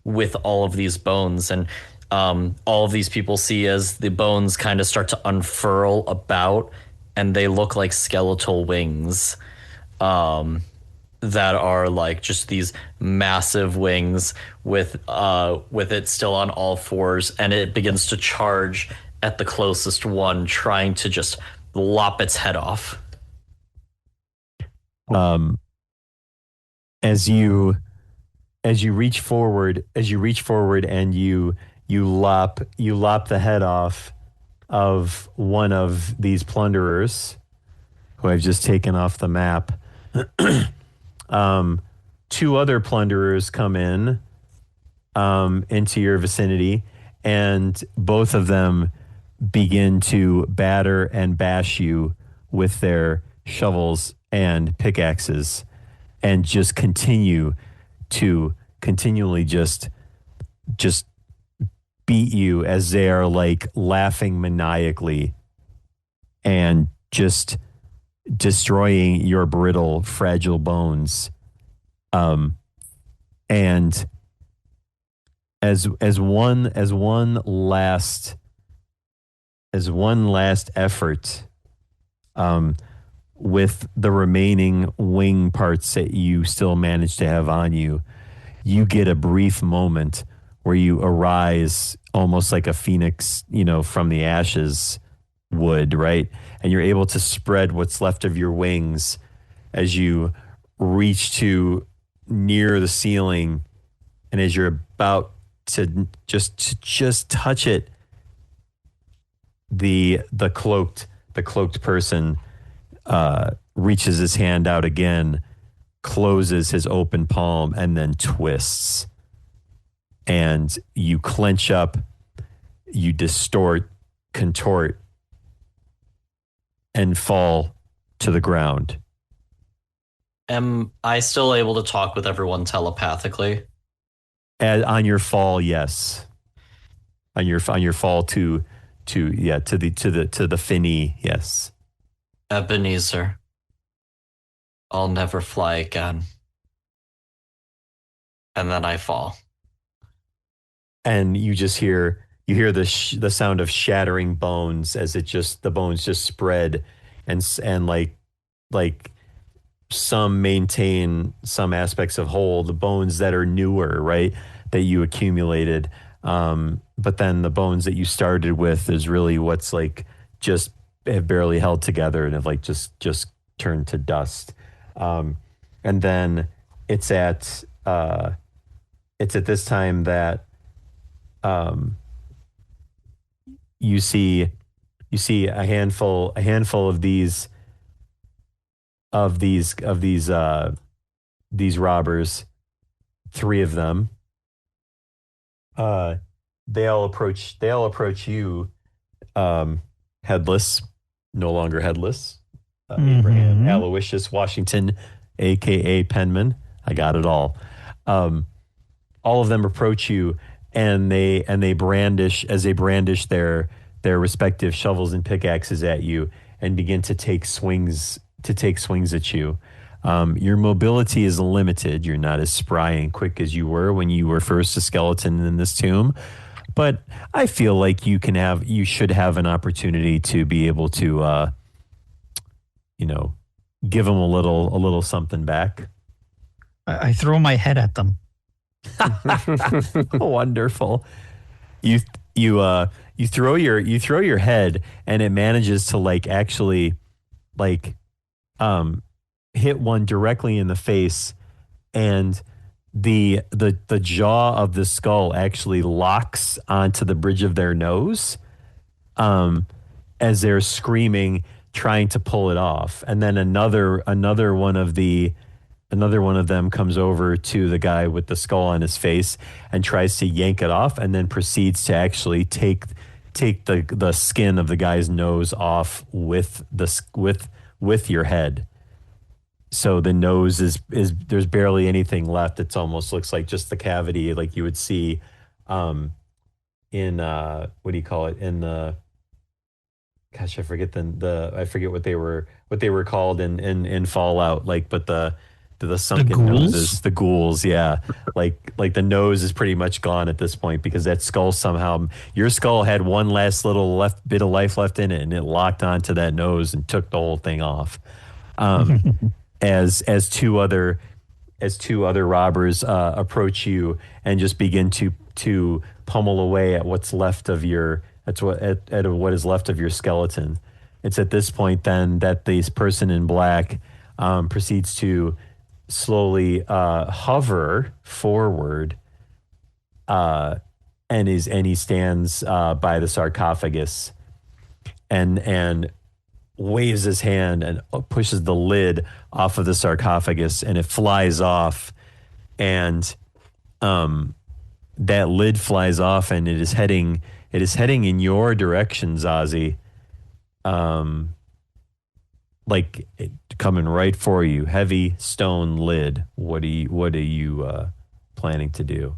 with all of these bones. And all of these people see as the bones kind of start to unfurl about, and they look like skeletal wings that are like just these massive wings with it still on all fours, and it begins to charge at the closest one, trying to just lop its head off. As you reach forward and you lop the head off of one of these plunderers who I've just taken off the map. Two other plunderers come in into your vicinity, and both of them begin to batter and bash you with their shovels and pickaxes, and just continually just beat you as they are like laughing maniacally and just destroying your brittle, fragile bones. And as one last effort, with the remaining wing parts that you still manage to have on you, you get a brief moment where you arise almost like a phoenix, from the ashes would, right? And you're able to spread what's left of your wings as you reach to near the ceiling, and as you're about to just touch it, the cloaked person reaches his hand out again, closes his open palm, and then twists. And you clench up, you distort, contort, and fall to the ground. Am I still able to talk with everyone telepathically? On your fall, yes. On your fall to the finny, yes. Ebenezer, I'll never fly again. And then I fall. And you just hear the sound of shattering bones as the bones just spread, and like some maintain some aspects of whole, the bones that are newer, right, that you accumulated, but then the bones that you started with is really what's like just have barely held together and have like just turned to dust. And then it's at this time that you see a handful of these robbers, three of them. They all approach you, headless, no longer headless. Abraham Aloysius Washington, aka Penman. I got it all. All of them approach you, and they brandish their respective shovels and pickaxes at you, and begin to take swings at you. Your mobility is limited. You're not as spry and quick as you were when you were first a skeleton in this tomb, but I feel like you should have an opportunity to be able to, give them a little something back. I throw my head at them. Wonderful. You throw your head, and it manages to like actually like hit one directly in the face, and the jaw of the skull actually locks onto the bridge of their nose, as they're screaming, trying to pull it off. And then another one of them comes over to the guy with the skull on his face and tries to yank it off, and then proceeds to actually take the skin of the guy's nose off with your head. So the nose is there's barely anything left. It's almost looks like just the cavity like you would see in what do you call it, in the, gosh, I forget I forget what they were called in Fallout, like, but the sunken noses, the ghouls, yeah. like the nose is pretty much gone at this point, because that skull somehow, your skull had one last little left bit of life left in it, and it locked onto that nose and took the whole thing off. As two other robbers approach you and just begin to pummel away at what's left of what is left of your skeleton. It's at this point then that this person in black proceeds to slowly hover forward, and he stands by the sarcophagus and waves his hand and pushes the lid off of the sarcophagus, and it flies off, and that lid flies off, and it is heading in your direction, Zazie. Like coming right for you. Heavy stone lid. What are you planning to do?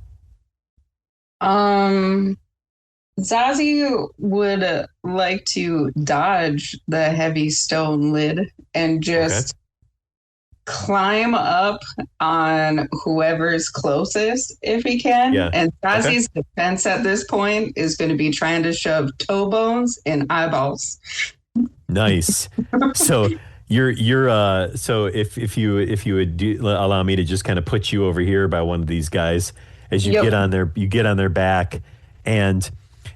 Zazie would like to dodge the heavy stone lid and just climb up on whoever's closest if he can. Yeah. And Zazie's defense at this point is going to be trying to shove toe bones and eyeballs. Nice. So you're so if you would allow me to just kind of put you over here by one of these guys, as you get on their back, and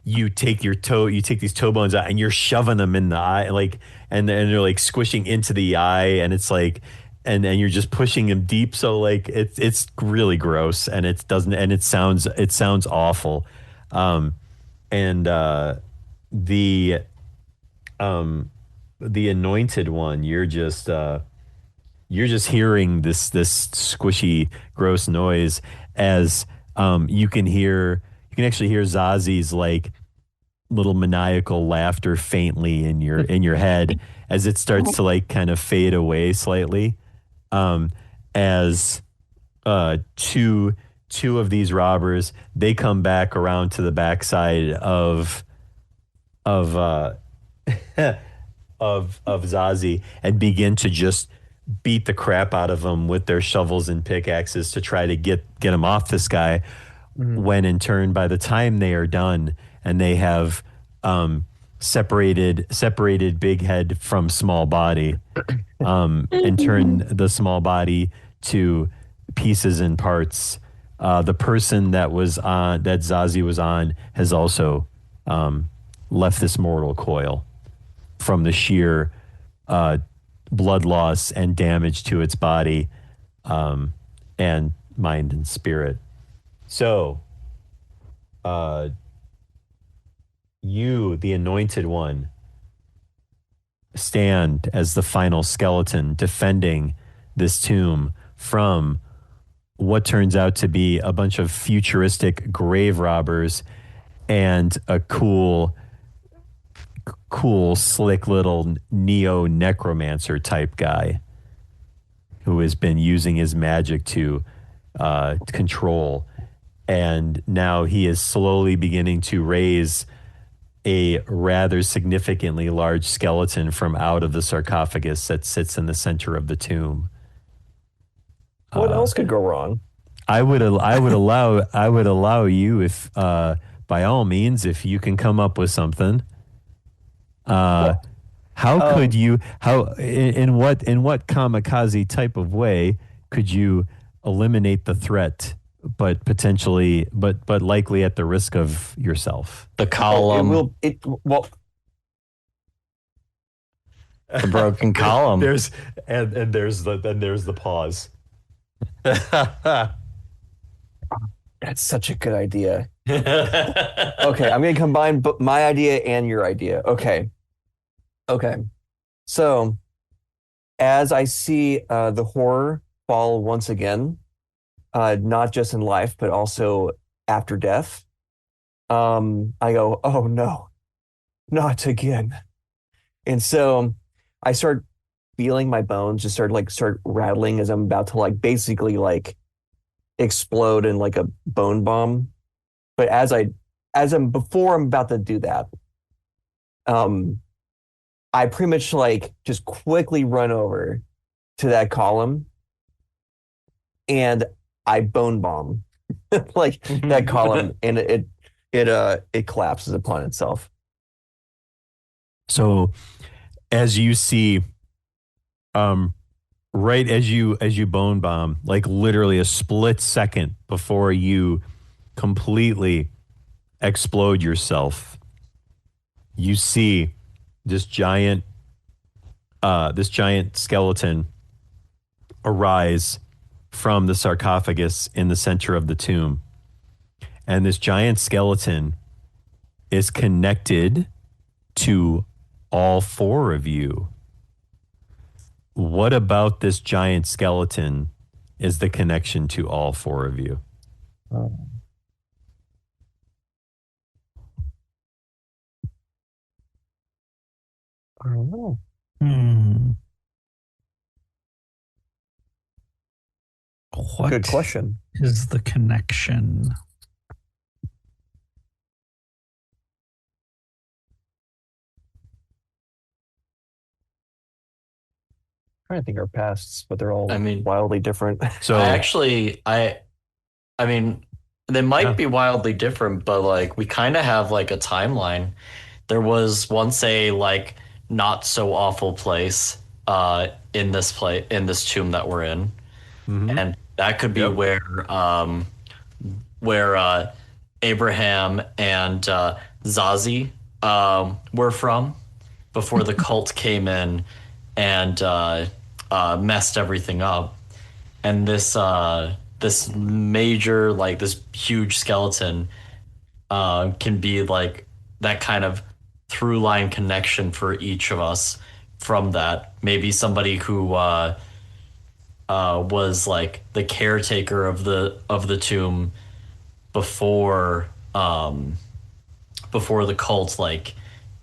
you take these toe bones out and you're shoving them in the eye, like, and they're like squishing into the eye, and it's like, and you're just pushing them deep. So like it's really gross, and it sounds awful. The anointed one, you're just hearing this squishy, gross noise, as you can actually hear Zazie's like little maniacal laughter faintly in your head as it starts to like kind of fade away slightly, as two of these robbers, they come back around to the backside of Zazie and begin to just beat the crap out of him with their shovels and pickaxes to try to get him off this guy. Mm-hmm. When in turn, by the time they are done and they have separated big head from small body, and turn the small body to pieces and parts, the person that Zazie was on has also left this mortal coil from the sheer blood loss and damage to its body, and mind and spirit. So, you, the anointed one, stand as the final skeleton defending this tomb from what turns out to be a bunch of futuristic grave robbers and a cool, slick little neo-necromancer type guy who has been using his magic to control. And now he is slowly beginning to raise a rather significantly large skeleton from out of the sarcophagus that sits in the center of the tomb. What else could go wrong? I would allow you, if by all means, if you can come up with something. Could you, in what kamikaze type of way could you eliminate the threat, but potentially, but likely at the risk of yourself? The column. The broken column. There's the pause. That's such a good idea. Okay, I'm gonna combine my idea and your idea. Okay. So as I see the horror fall once again, not just in life but also after death, I go, oh no, not again. And so I start feeling my bones just start rattling as I'm about to basically explode in like a bone bomb. But before I'm about to do that, I pretty much just quickly run over to that column and I bone bomb that column, and it collapses upon itself. So as you see, right as you bone bomb, literally a split second before you completely explode yourself, you see this giant skeleton arise from the sarcophagus in the center of the tomb. And this giant skeleton is connected to all four of you. What about this giant skeleton is the connection to all four of you? I don't know. What Good question. is the connection? I'm trying to think our pasts, but they're all I wildly different. So I mean, they might be wildly different, but we kind of have a timeline. There was once a not so awful place in this tomb that we're in, and that could be where Abraham and Zazie were from before the cult came in and messed everything up. And this major this huge skeleton can be that kind of through line connection for each of us from that. Maybe somebody who was the caretaker of the tomb before the cult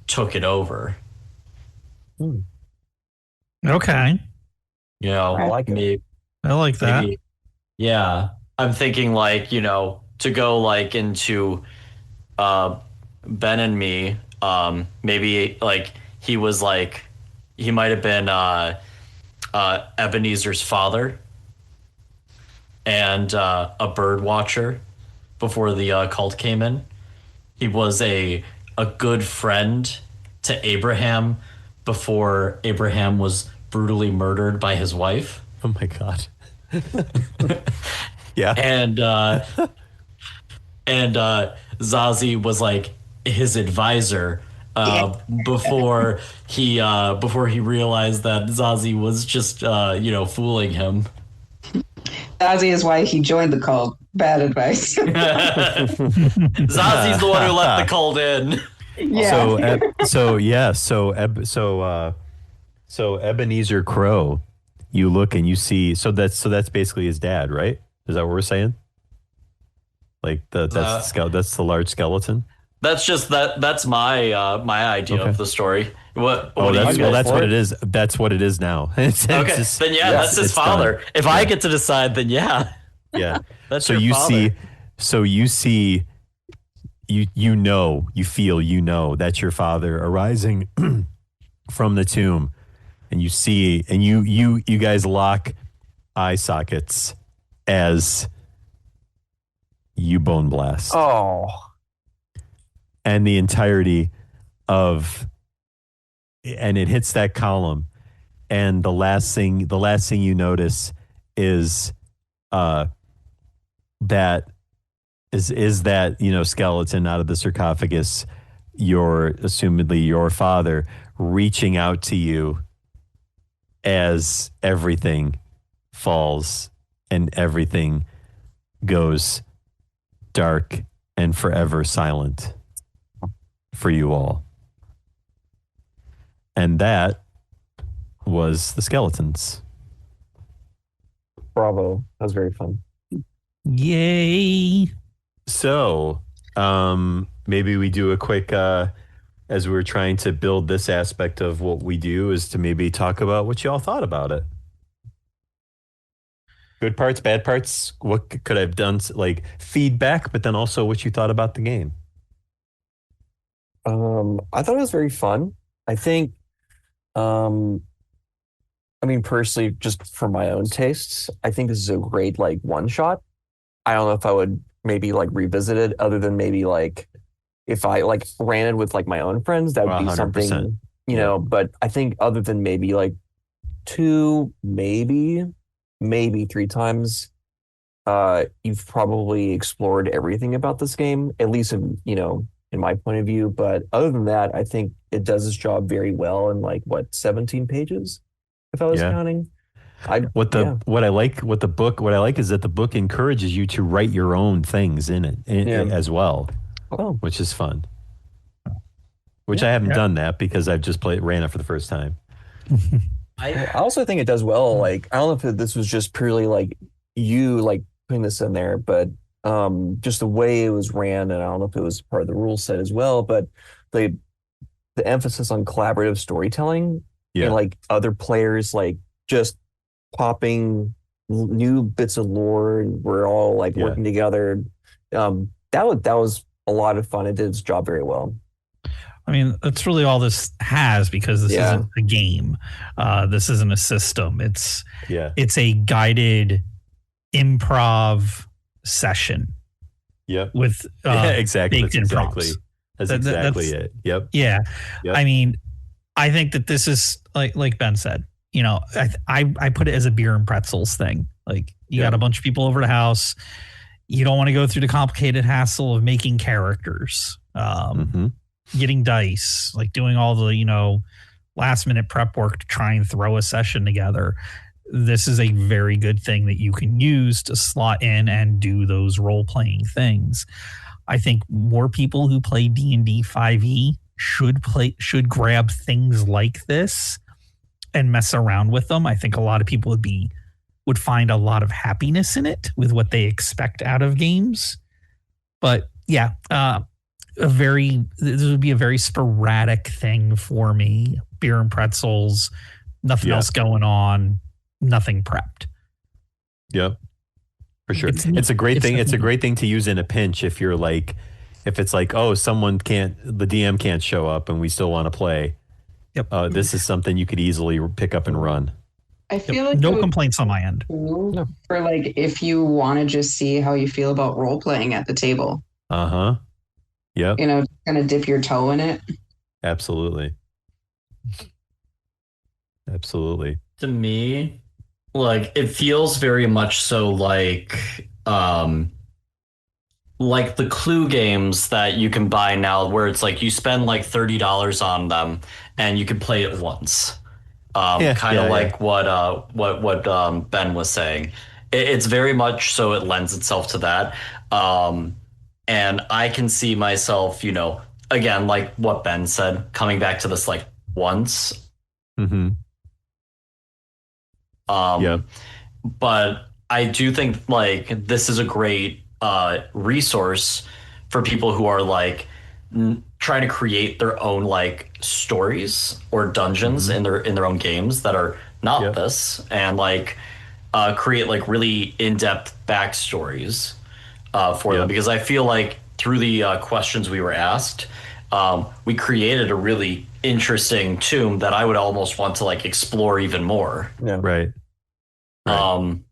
took it over. Okay. I like it. Maybe, I like that. maybe, yeah. I'm thinking to go into Ben and me, maybe he was he might have been Ebenezer's father and a bird watcher before the cult came in. He was a good friend to Abraham before Abraham was brutally murdered by his wife. oh my God. Yeah. And Zazie was his advisor before he realized that Zazie was just fooling him. Zazie is why he joined the cult. Bad advice. Zazie's the one who let the cult in. Yeah. So Ebenezer Crow, you look and you see, so that's basically his dad, right? Is that what we're saying? That's the large skeleton. That's just that's my idea of the story. What do you guys that's what it is. That's what it is now. then that's his father. Done. If I get to decide, then yeah. That's so your you father. see you feel that's your father arising from the tomb, and you see, and you guys lock eye sockets as you bone blast. Oh. And the entirety and it hits that column, and the last thing you notice is that skeleton out of the sarcophagus, assumedly your father, reaching out to you as everything falls and everything goes dark and forever silent for you all. And that was the skeletons. Bravo. That was very fun. Yay. So maybe we do a quick as we're trying to build this aspect of what we do, is to maybe talk about what you all thought about it. Good parts, bad parts, what could I have done, like feedback, but then also what you thought about the game. I thought it was very fun. I think, I mean, personally, just for my own tastes, I think this is a great like one shot. I don't know if I would maybe like revisit it, other than maybe like if I like ran it with like my own friends, that would be 100%. something, you know. But I think other than maybe like two, maybe three times, you've probably explored everything about this game, at least in, you know, in my point of view. But other than that, I think it does its job very well in like what, 17 pages, if I was counting. What I like is that the book encourages you to write your own things in it as well, which is fun. Which I haven't done that because I've just ran it for the first time. I also think it does well. Like, I don't know if this was just purely like you like putting this in there, but just the way it was ran, and I don't know if it was part of the rule set as well, but the emphasis on collaborative storytelling and like other players like just popping new bits of lore, and we're all like working together. That was a lot of fun. It did its job very well. I mean, that's really all this has, because this isn't a game. This isn't a system. It's a guided improv session. Yep. With exactly. baked in prompts. That's exactly it. Yep. Yeah. Yep. I mean, I think that this is like Ben said, you know, I put it as a beer and pretzels thing. Like, you got a bunch of people over the house. You don't want to go through the complicated hassle of making characters, getting dice, like doing all the, you know, last minute prep work to try and throw a session together. This is a very good thing that you can use to slot in and do those role playing things. I think more people who play D&D 5e should grab things like this and mess around with them. I think a lot of people would find a lot of happiness in it with what they expect out of games. But yeah, this would be a very sporadic thing for me. Beer and pretzels, nothing else going on, nothing prepped. Yep. For sure. It's a great thing. It's a great thing to use in a pinch if you're like, if it's like, oh, the DM can't show up and we still want to play. Yep. This is something you could easily pick up and run. I feel like no complaints on my end. No. For like, if you want to just see how you feel about role playing at the table. Yeah. You know, kind of dip your toe in it. Absolutely. To me, like, it feels very much so like the Clue games that you can buy now, where it's like you spend like $30 on them and you can play it once. Like what Ben was saying. It's very much so, it lends itself to that. And I can see myself, you know, again, like what Ben said, coming back to this like once. But I do think like this is a great resource for people who are like trying to create their own like stories or dungeons in their own games that are not this, and like create like really in-depth backstories for them, because I feel like through the questions we were asked, we created a really interesting tomb that I would almost want to like explore even more. Right. And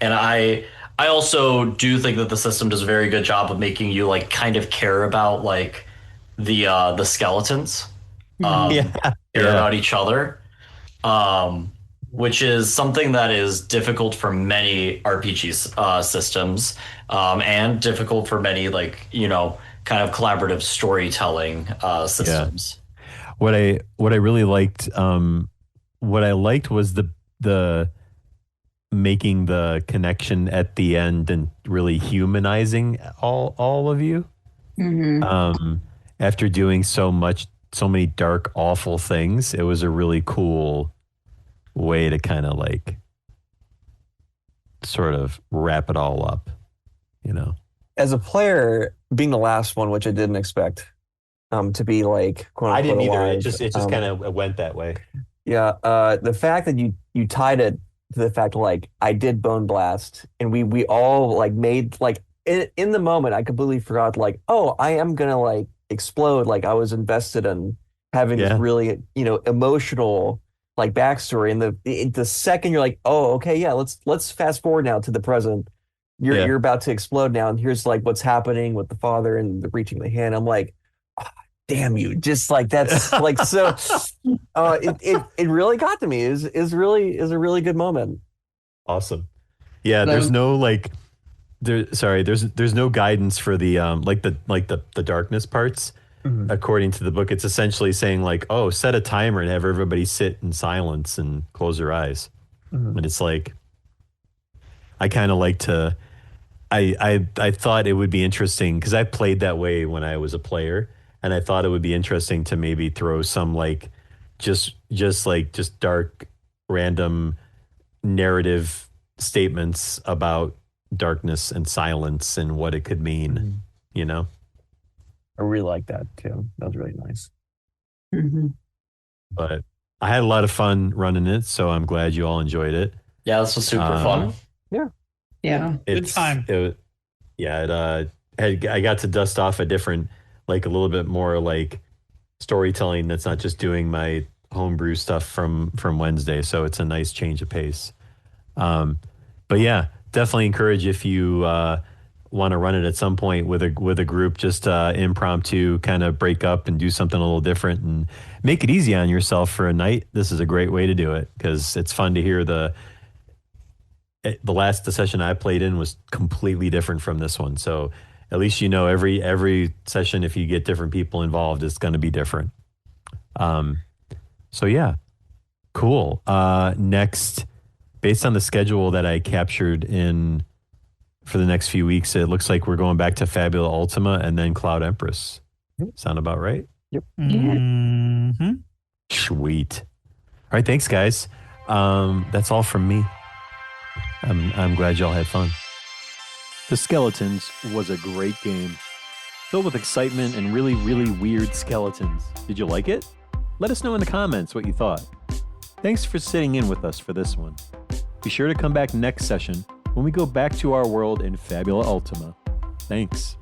I also do think that the system does a very good job of making you like kind of care about like the skeletons, care about each other, which is something that is difficult for many RPG systems, and difficult for many like, you know, kind of collaborative storytelling systems. What I really liked what I liked was the making the connection at the end and really humanizing all of you. After doing so many dark, awful things, it was a really cool way to kind of like sort of wrap it all up, you know. As a player, being the last one, which I didn't expect, to be like quote unquote I didn't either. alive, It just kind of went that way. Yeah, the fact that you tied it to the fact like I did Bone Blast, and we all like made like in the moment I completely forgot like, oh, I am gonna like explode. Like I was invested in having this really emotional like backstory, and the second you're like, oh, okay, yeah, let's fast forward now to the present. You're about to explode now, and here's like what's happening with the father and the reaching the hand. I'm like, damn you, just like that's like so it really got to me. Is a really good moment. Awesome. Yeah, there's no like there's no guidance for the the darkness parts. According to the book, it's essentially saying like, oh, set a timer and have everybody sit in silence and close their eyes. And it's like I kind of like to I thought it would be interesting because I played that way when I was a player. And I thought it would be interesting to maybe throw some like just dark random narrative statements about darkness and silence and what it could mean, you know? I really like that too. That was really nice. But I had a lot of fun running it, so I'm glad you all enjoyed it. Yeah, this was super fun. Yeah. Good time. I got to dust off a different, like a little bit more like storytelling that's not just doing my homebrew stuff from Wednesday. So it's a nice change of pace. But yeah, definitely encourage if you want to run it at some point with a group, just impromptu kind of break up and do something a little different and make it easy on yourself for a night. This is a great way to do it because it's fun to hear the session I played in was completely different from this one. So at least you know every session, if you get different people involved, it's going to be different. So yeah, cool. Next, based on the schedule that I captured in for the next few weeks, it looks like we're going back to Fabula Ultima and then Cloud Empress. Sound about right? Yep. Mm-hmm. Sweet. All right, thanks guys. That's all from me. I'm glad y'all had fun. The Skeletons was a great game, filled with excitement and really, really weird skeletons. Did you like it? Let us know in the comments what you thought. Thanks for sitting in with us for this one. Be sure to come back next session when we go back to our world in Fabula Ultima. Thanks.